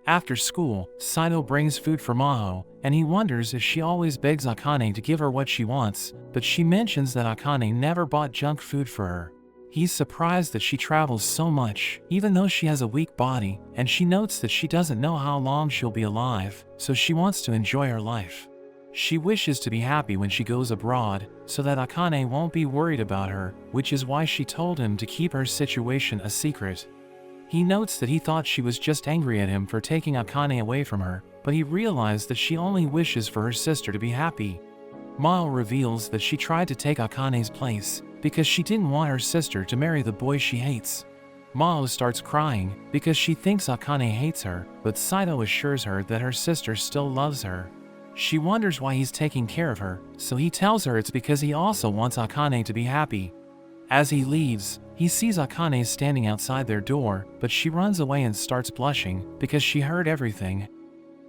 After school, Saito brings food for Maho, and he wonders if she always begs Akane to give her what she wants, but she mentions that Akane never bought junk food for her. He's surprised that she travels so much, even though she has a weak body, and she notes that she doesn't know how long she'll be alive, so she wants to enjoy her life. She wishes to be happy when she goes abroad, so that Akane won't be worried about her, which is why she told him to keep her situation a secret. He notes that he thought she was just angry at him for taking Akane away from her, but he realized that she only wishes for her sister to be happy. Maho reveals that she tried to take Akane's place, because she didn't want her sister to marry the boy she hates. Maho starts crying, because she thinks Akane hates her, but Saito assures her that her sister still loves her. She wonders why he's taking care of her, so he tells her it's because he also wants Akane to be happy. As he leaves, he sees Akane standing outside their door, but she runs away and starts blushing, because she heard everything.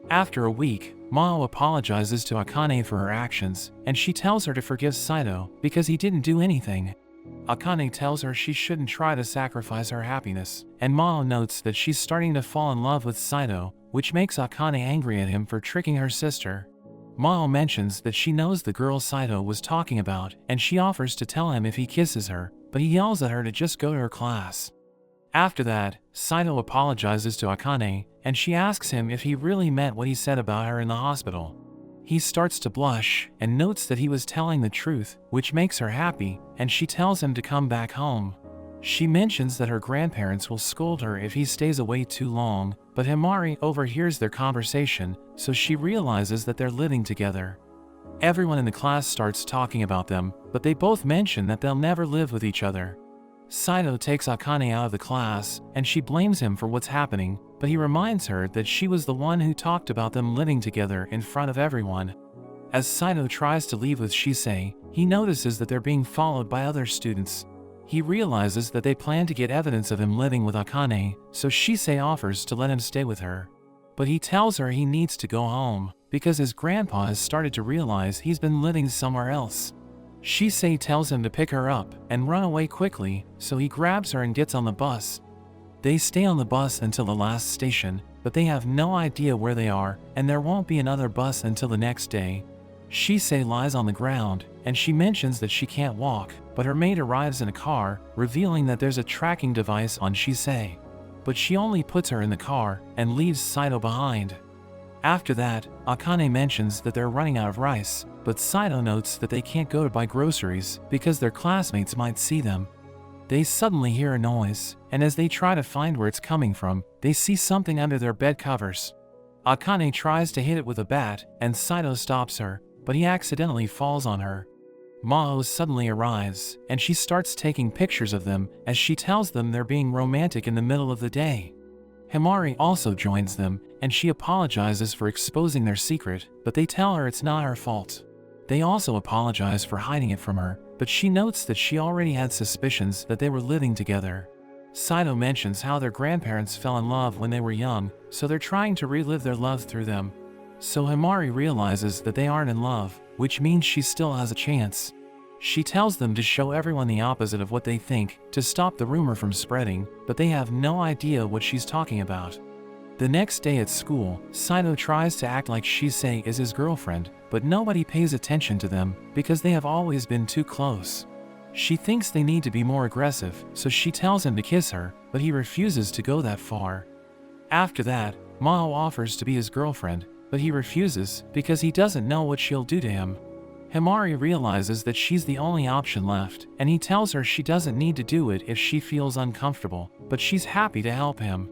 After a week, Maho apologizes to Akane for her actions, and she tells her to forgive Saito, because he didn't do anything. Akane tells her she shouldn't try to sacrifice her happiness, and Maho notes that she's starting to fall in love with Saito, which makes Akane angry at him for tricking her sister. Maho mentions that she knows the girl Saito was talking about, and she offers to tell him if he kisses her, but he yells at her to just go to her class. After that, Saito apologizes to Akane, and she asks him if he really meant what he said about her in the hospital. He starts to blush, and notes that he was telling the truth, which makes her happy, and she tells him to come back home. She mentions that her grandparents will scold her if he stays away too long, but Himari overhears their conversation, so she realizes that they're living together. Everyone in the class starts talking about them, but they both mention that they'll never live with each other. Saito takes Akane out of the class, and she blames him for what's happening, but he reminds her that she was the one who talked about them living together in front of everyone. As Saito tries to leave with Shisei, he notices that they're being followed by other students. He realizes that they plan to get evidence of him living with Akane, so Shisei offers to let him stay with her. But he tells her he needs to go home, because his grandpa has started to realize he's been living somewhere else. Shisei tells him to pick her up and run away quickly, so he grabs her and gets on the bus. They stay on the bus until the last station, but they have no idea where they are, and there won't be another bus until the next day. Shisei lies on the ground, and she mentions that she can't walk, but her maid arrives in a car, revealing that there's a tracking device on Shisei. But she only puts her in the car and leaves Saito behind. After that, Akane mentions that they're running out of rice, but Saito notes that they can't go to buy groceries because their classmates might see them. They suddenly hear a noise, and as they try to find where it's coming from, they see something under their bed covers. Akane tries to hit it with a bat, and Saito stops her, but he accidentally falls on her. Maho suddenly arrives, and she starts taking pictures of them as she tells them they're being romantic in the middle of the day. Himari also joins them, and she apologizes for exposing their secret, but they tell her it's not her fault. They also apologize for hiding it from her, but she notes that she already had suspicions that they were living together. Saito mentions how their grandparents fell in love when they were young, so they're trying to relive their love through them. So Himari realizes that they aren't in love, which means she still has a chance. She tells them to show everyone the opposite of what they think, to stop the rumor from spreading, but they have no idea what she's talking about. The next day at school, Saito tries to act like Shisei is his girlfriend, but nobody pays attention to them because they have always been too close. She thinks they need to be more aggressive, so she tells him to kiss her, but he refuses to go that far. After that, Maho offers to be his girlfriend, but he refuses because he doesn't know what she'll do to him. Himari realizes that she's the only option left, and he tells her she doesn't need to do it if she feels uncomfortable, but she's happy to help him.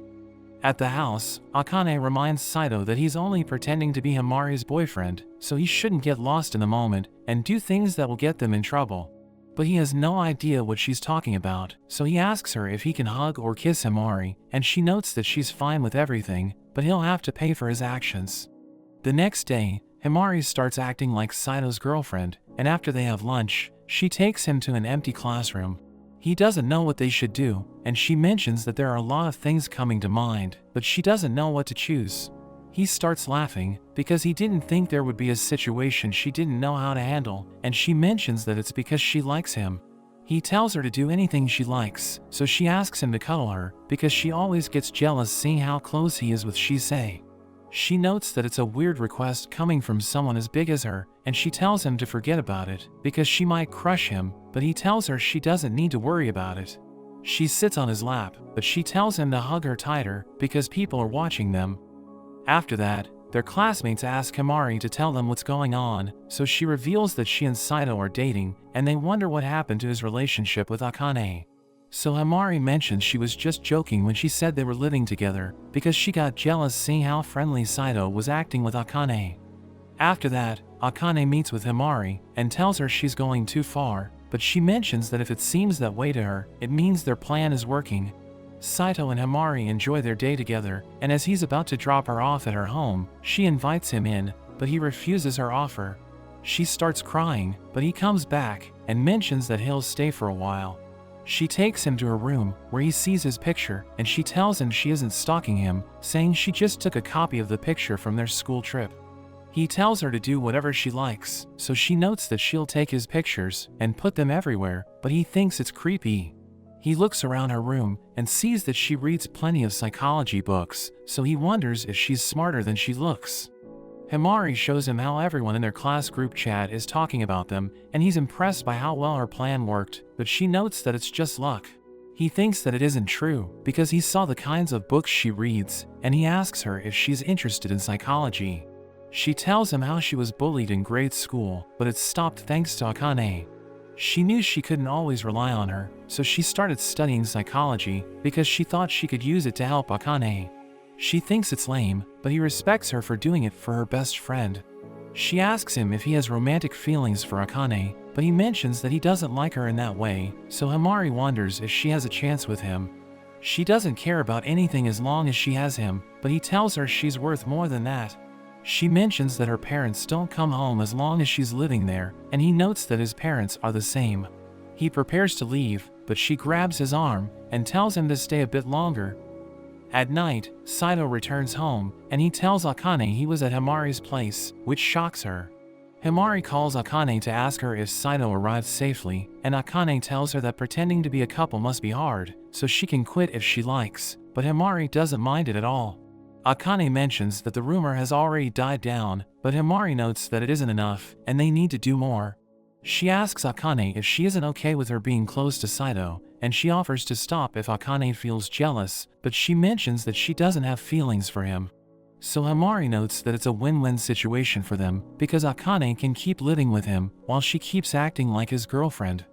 At the house, Akane reminds Saito that he's only pretending to be Himari's boyfriend, so he shouldn't get lost in the moment and do things that will get them in trouble. But he has no idea what she's talking about, so he asks her if he can hug or kiss Himari, and she notes that she's fine with everything, but he'll have to pay for his actions. The next day, Himari starts acting like Saito's girlfriend, and after they have lunch, she takes him to an empty classroom. He doesn't know what they should do, and she mentions that there are a lot of things coming to mind, but she doesn't know what to choose. He starts laughing, because he didn't think there would be a situation she didn't know how to handle, and she mentions that it's because she likes him. He tells her to do anything she likes, so she asks him to cuddle her, because she always gets jealous seeing how close he is with Shisei. She notes that it's a weird request coming from someone as big as her, and she tells him to forget about it, because she might crush him, but he tells her she doesn't need to worry about it. She sits on his lap, but she tells him to hug her tighter, because people are watching them. After that, their classmates ask Himari to tell them what's going on, so she reveals that she and Saito are dating, and they wonder what happened to his relationship with Akane. So Himari mentions she was just joking when she said they were living together, because she got jealous seeing how friendly Saito was acting with Akane. After that, Akane meets with Himari, and tells her she's going too far, but she mentions that if it seems that way to her, it means their plan is working. Saito and Himari enjoy their day together, and as he's about to drop her off at her home, she invites him in, but he refuses her offer. She starts crying, but he comes back, and mentions that he'll stay for a while. She takes him to her room, where he sees his picture, and she tells him she isn't stalking him, saying she just took a copy of the picture from their school trip. He tells her to do whatever she likes, so she notes that she'll take his pictures and put them everywhere, but he thinks it's creepy. He looks around her room and sees that she reads plenty of psychology books, so he wonders if she's smarter than she looks. Himari shows him how everyone in their class group chat is talking about them, and he's impressed by how well her plan worked, but she notes that it's just luck. He thinks that it isn't true, because he saw the kinds of books she reads, and he asks her if she's interested in psychology. She tells him how she was bullied in grade school, but it stopped thanks to Akane. She knew she couldn't always rely on her, so she started studying psychology, because she thought she could use it to help Akane. She thinks it's lame, but he respects her for doing it for her best friend. She asks him if he has romantic feelings for Akane, but he mentions that he doesn't like her in that way, so Himari wonders if she has a chance with him. She doesn't care about anything as long as she has him, but he tells her she's worth more than that. She mentions that her parents don't come home as long as she's living there, and he notes that his parents are the same. He prepares to leave, but she grabs his arm and tells him to stay a bit longer. At night, Saito returns home, and he tells Akane he was at Himari's place, which shocks her. Himari calls Akane to ask her if Saito arrived safely, and Akane tells her that pretending to be a couple must be hard, so she can quit if she likes, but Himari doesn't mind it at all. Akane mentions that the rumor has already died down, but Himari notes that it isn't enough, and they need to do more. She asks Akane if she isn't okay with her being close to Saito, and she offers to stop if Akane feels jealous, but she mentions that she doesn't have feelings for him. So Himari notes that it's a win-win situation for them, because Akane can keep living with him, while she keeps acting like his girlfriend.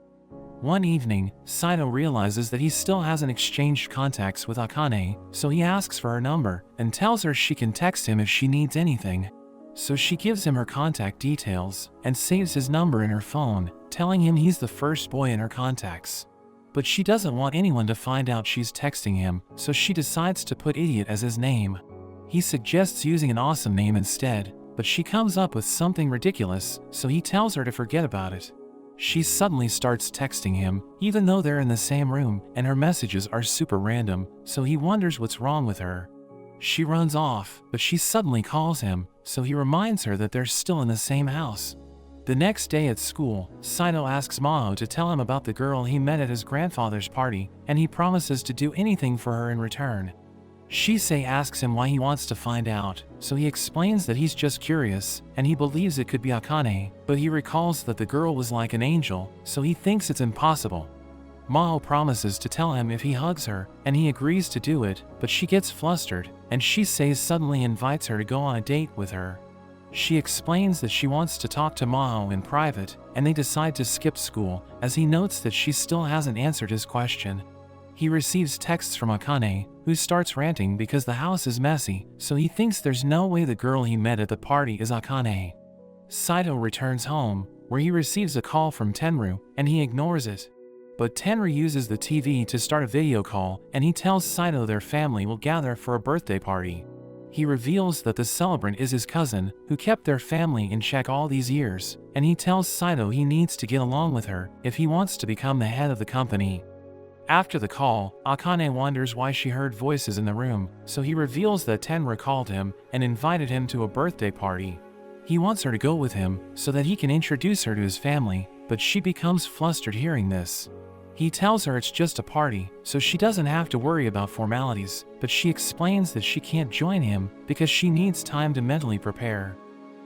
One evening, Saito realizes that he still hasn't exchanged contacts with Akane, so he asks for her number and tells her she can text him if she needs anything. So she gives him her contact details and saves his number in her phone, telling him he's the first boy in her contacts. But she doesn't want anyone to find out she's texting him, so she decides to put Idiot as his name. He suggests using an awesome name instead, but she comes up with something ridiculous, so he tells her to forget about it. She suddenly starts texting him, even though they're in the same room, and her messages are super random, so he wonders what's wrong with her. She runs off, but she suddenly calls him, so he reminds her that they're still in the same house. The next day at school, Saito asks Maho to tell him about the girl he met at his grandfather's party, and he promises to do anything for her in return. Shisei asks him why he wants to find out, so he explains that he's just curious, and he believes it could be Akane, but he recalls that the girl was like an angel, so he thinks it's impossible. Maho promises to tell him if he hugs her, and he agrees to do it, but she gets flustered, and Shisei suddenly invites her to go on a date with her. She explains that she wants to talk to Maho in private, and they decide to skip school, as he notes that she still hasn't answered his question. He receives texts from Akane, who starts ranting because the house is messy, so he thinks there's no way the girl he met at the party is Akane. Saito returns home, where he receives a call from Tenru, and he ignores it. But Tenru uses the TV to start a video call, and he tells Saito their family will gather for a birthday party. He reveals that the celebrant is his cousin, who kept their family in check all these years, and he tells Saito he needs to get along with her if he wants to become the head of the company. After the call, Akane wonders why she heard voices in the room, so he reveals that Tenru called him and invited him to a birthday party. He wants her to go with him so that he can introduce her to his family, but she becomes flustered hearing this. He tells her it's just a party, so she doesn't have to worry about formalities, but she explains that she can't join him because she needs time to mentally prepare.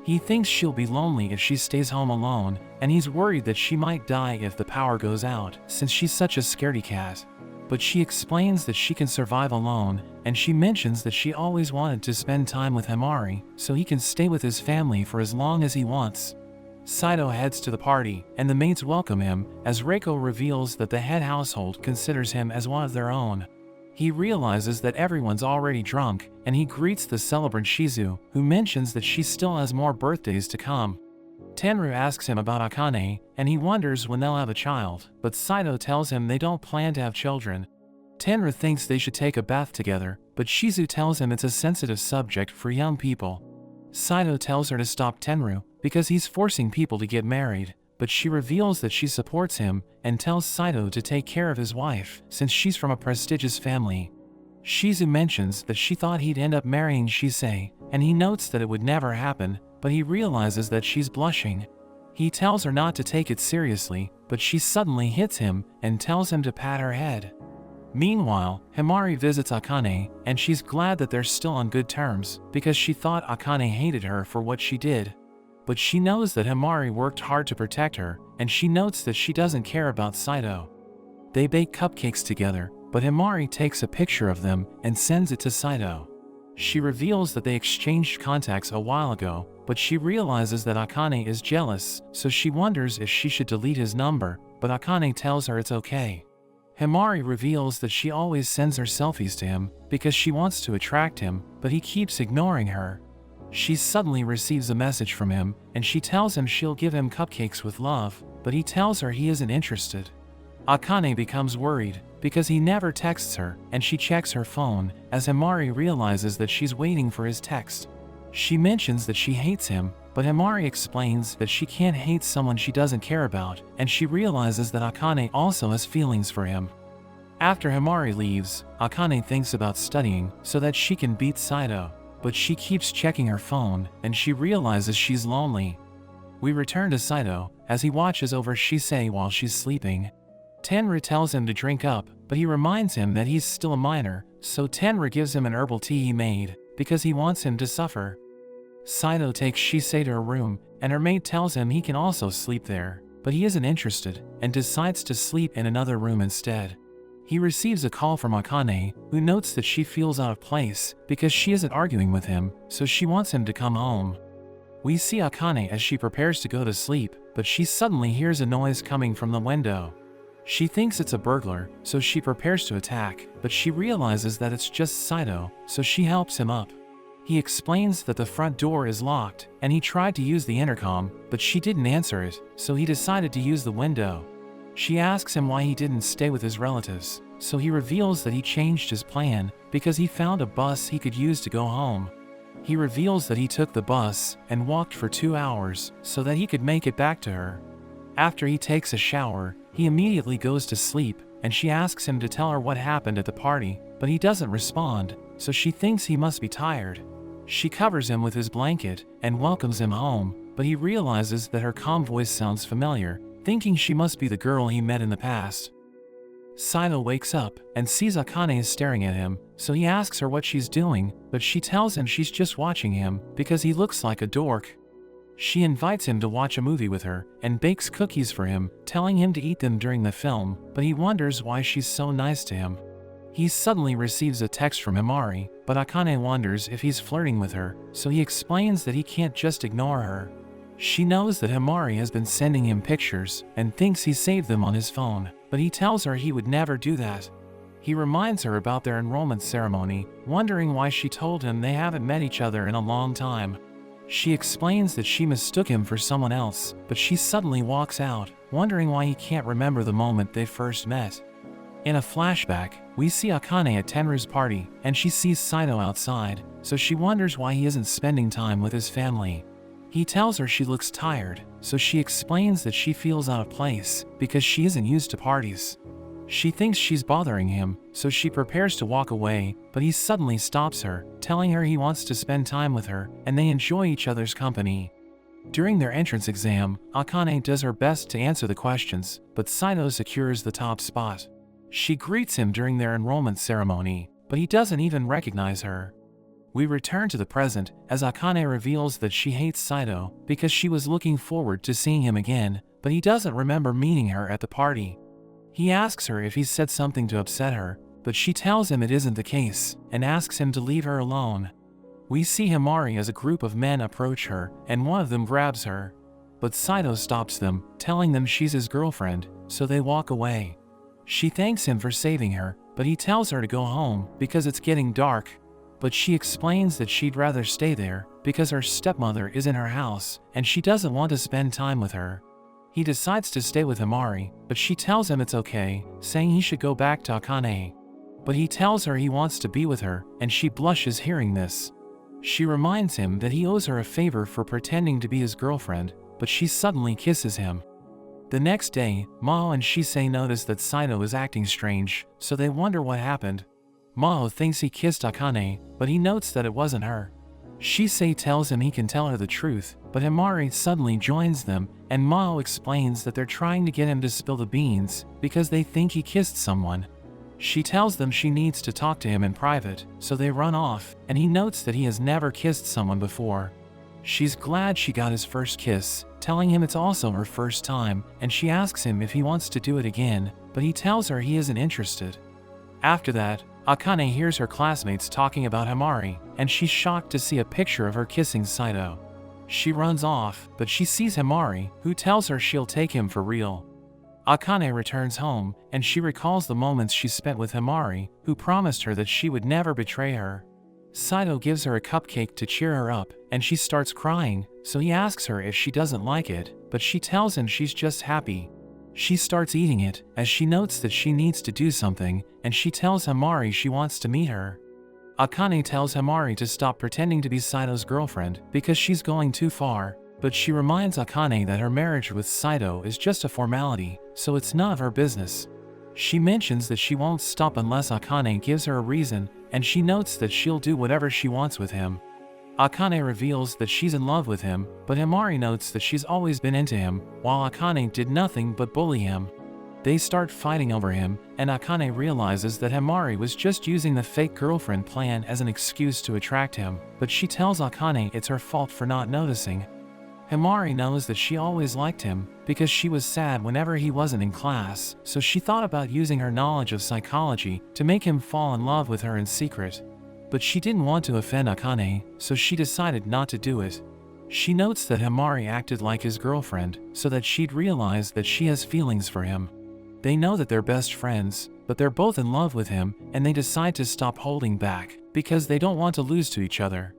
He thinks she'll be lonely if she stays home alone, and he's worried that she might die if the power goes out, since she's such a scaredy cat. But she explains that she can survive alone, and she mentions that she always wanted to spend time with Himari, so he can stay with his family for as long as he wants. Saito heads to the party, and the maids welcome him, as Reiko reveals that the head household considers him as one of their own. He realizes that everyone's already drunk, and he greets the celebrant Shizu, who mentions that she still has more birthdays to come. Tenru asks him about Akane, and he wonders when they'll have a child, but Saito tells him they don't plan to have children. Tenru thinks they should take a bath together, but Shizu tells him it's a sensitive subject for young people. Saito tells her to stop Tenru, because he's forcing people to get married, but she reveals that she supports him and tells Saito to take care of his wife, since she's from a prestigious family. Shizu mentions that she thought he'd end up marrying Shisei, and he notes that it would never happen, but he realizes that she's blushing. He tells her not to take it seriously, but she suddenly hits him and tells him to pat her head. Meanwhile, Himari visits Akane, and she's glad that they're still on good terms, because she thought Akane hated her for what she did. But she knows that Himari worked hard to protect her, and she notes that she doesn't care about Saito. They bake cupcakes together, but Himari takes a picture of them and sends it to Saito. She reveals that they exchanged contacts a while ago, but she realizes that Akane is jealous, so she wonders if she should delete his number, but Akane tells her it's okay. Himari reveals that she always sends her selfies to him because she wants to attract him, but he keeps ignoring her. She suddenly receives a message from him, and she tells him she'll give him cupcakes with love, but he tells her he isn't interested. Akane becomes worried because he never texts her, and she checks her phone as Himari realizes that she's waiting for his text. She mentions that she hates him, but Himari explains that she can't hate someone she doesn't care about, and she realizes that Akane also has feelings for him. After Himari leaves, Akane thinks about studying so that she can beat Saito, but she keeps checking her phone, and she realizes she's lonely. We return to Saito, as he watches over Shisei while she's sleeping. Tenru tells him to drink up, but he reminds him that he's still a minor, so Tenru gives him an herbal tea he made, because he wants him to suffer. Saito takes Shisei to her room, and her maid tells him he can also sleep there, but he isn't interested, and decides to sleep in another room instead. He receives a call from Akane, who notes that she feels out of place because she isn't arguing with him, so she wants him to come home. We see Akane as she prepares to go to sleep, but she suddenly hears a noise coming from the window. She thinks it's a burglar, so she prepares to attack, but she realizes that it's just Saito, so she helps him up. He explains that the front door is locked, and he tried to use the intercom, but she didn't answer it, so he decided to use the window. She asks him why he didn't stay with his relatives, so he reveals that he changed his plan because he found a bus he could use to go home. He reveals that he took the bus and walked for 2 hours so that he could make it back to her. After he takes a shower, he immediately goes to sleep, and she asks him to tell her what happened at the party, but he doesn't respond, so she thinks he must be tired. She covers him with his blanket and welcomes him home, but he realizes that her calm voice sounds familiar, thinking she must be the girl he met in the past. Saito wakes up and sees Akane is staring at him, so he asks her what she's doing, but she tells him she's just watching him because he looks like a dork. She invites him to watch a movie with her and bakes cookies for him, telling him to eat them during the film, but he wonders why she's so nice to him. He suddenly receives a text from Himari, but Akane wonders if he's flirting with her, so he explains that he can't just ignore her. She knows that Himari has been sending him pictures and thinks he saved them on his phone, but he tells her he would never do that. He reminds her about their enrollment ceremony, wondering why she told him they haven't met each other in a long time. She explains that she mistook him for someone else, but she suddenly walks out, wondering why he can't remember the moment they first met. In a flashback, we see Akane at Tenru's party, and she sees Saito outside, so she wonders why he isn't spending time with his family. He tells her she looks tired, so she explains that she feels out of place because she isn't used to parties. She thinks she's bothering him, so she prepares to walk away, but he suddenly stops her, telling her he wants to spend time with her, and they enjoy each other's company. During their entrance exam, Akane does her best to answer the questions, but Saito secures the top spot. She greets him during their enrollment ceremony, but he doesn't even recognize her. We return to the present as Akane reveals that she hates Saito because she was looking forward to seeing him again, but he doesn't remember meeting her at the party. He asks her if he said something to upset her, but she tells him it isn't the case and asks him to leave her alone. We see Himari as a group of men approach her, and one of them grabs her. But Saito stops them, telling them she's his girlfriend, so they walk away. She thanks him for saving her, but he tells her to go home because it's getting dark. But she explains that she'd rather stay there because her stepmother is in her house and she doesn't want to spend time with her. He decides to stay with Himari, but she tells him it's okay, saying he should go back to Akane. But he tells her he wants to be with her, and she blushes hearing this. She reminds him that he owes her a favor for pretending to be his girlfriend, but she suddenly kisses him. The next day, Maho and Shisei notice that Saito is acting strange, so they wonder what happened. Maho thinks he kissed Akane, but he notes that it wasn't her. Shisei tells him he can tell her the truth, but Himari suddenly joins them, and Maho explains that they're trying to get him to spill the beans because they think he kissed someone. She tells them she needs to talk to him in private, so they run off, and he notes that he has never kissed someone before. She's glad she got his first kiss, telling him it's also her first time, and she asks him if he wants to do it again, but he tells her he isn't interested. After that, Akane hears her classmates talking about Himari, and she's shocked to see a picture of her kissing Saito. She runs off, but she sees Himari, who tells her she'll take him for real. Akane returns home, and she recalls the moments she spent with Himari, who promised her that she would never betray her. Saito gives her a cupcake to cheer her up, and she starts crying, so he asks her if she doesn't like it, but she tells him she's just happy. She starts eating it, as she notes that she needs to do something, and she tells Himari she wants to meet her. Akane tells Himari to stop pretending to be Saito's girlfriend because she's going too far, but she reminds Akane that her marriage with Saito is just a formality, so it's none of her business. She mentions that she won't stop unless Akane gives her a reason, and she notes that she'll do whatever she wants with him. Akane reveals that she's in love with him, but Himari notes that she's always been into him, while Akane did nothing but bully him. They start fighting over him, and Akane realizes that Himari was just using the fake girlfriend plan as an excuse to attract him, but she tells Akane it's her fault for not noticing. Himari knows that she always liked him, because she was sad whenever he wasn't in class, so she thought about using her knowledge of psychology to make him fall in love with her in secret. But she didn't want to offend Akane, so she decided not to do it. She notes that Himari acted like his girlfriend, so that she'd realize that she has feelings for him. They know that they're best friends, but they're both in love with him, and they decide to stop holding back, because they don't want to lose to each other.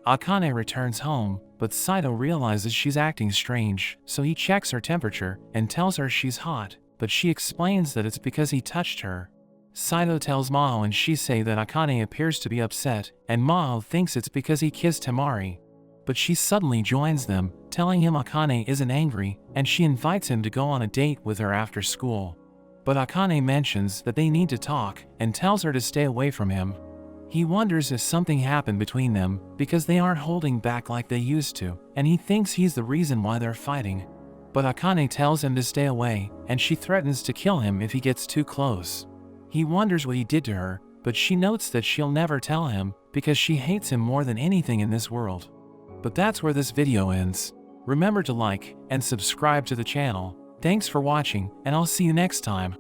Akane returns home, but Saito realizes she's acting strange, so he checks her temperature and tells her she's hot, but she explains that it's because he touched her. Saito tells Maho and she say that Akane appears to be upset, and Maho thinks it's because he kissed Himari. But she suddenly joins them, telling him Akane isn't angry, and she invites him to go on a date with her after school. But Akane mentions that they need to talk, and tells her to stay away from him. He wonders if something happened between them, because they aren't holding back like they used to, and he thinks he's the reason why they're fighting. But Akane tells him to stay away, and she threatens to kill him if he gets too close. He wonders what he did to her, but she notes that she'll never tell him, because she hates him more than anything in this world. But that's where this video ends. Remember to like and subscribe to the channel. Thanks for watching, and I'll see you next time.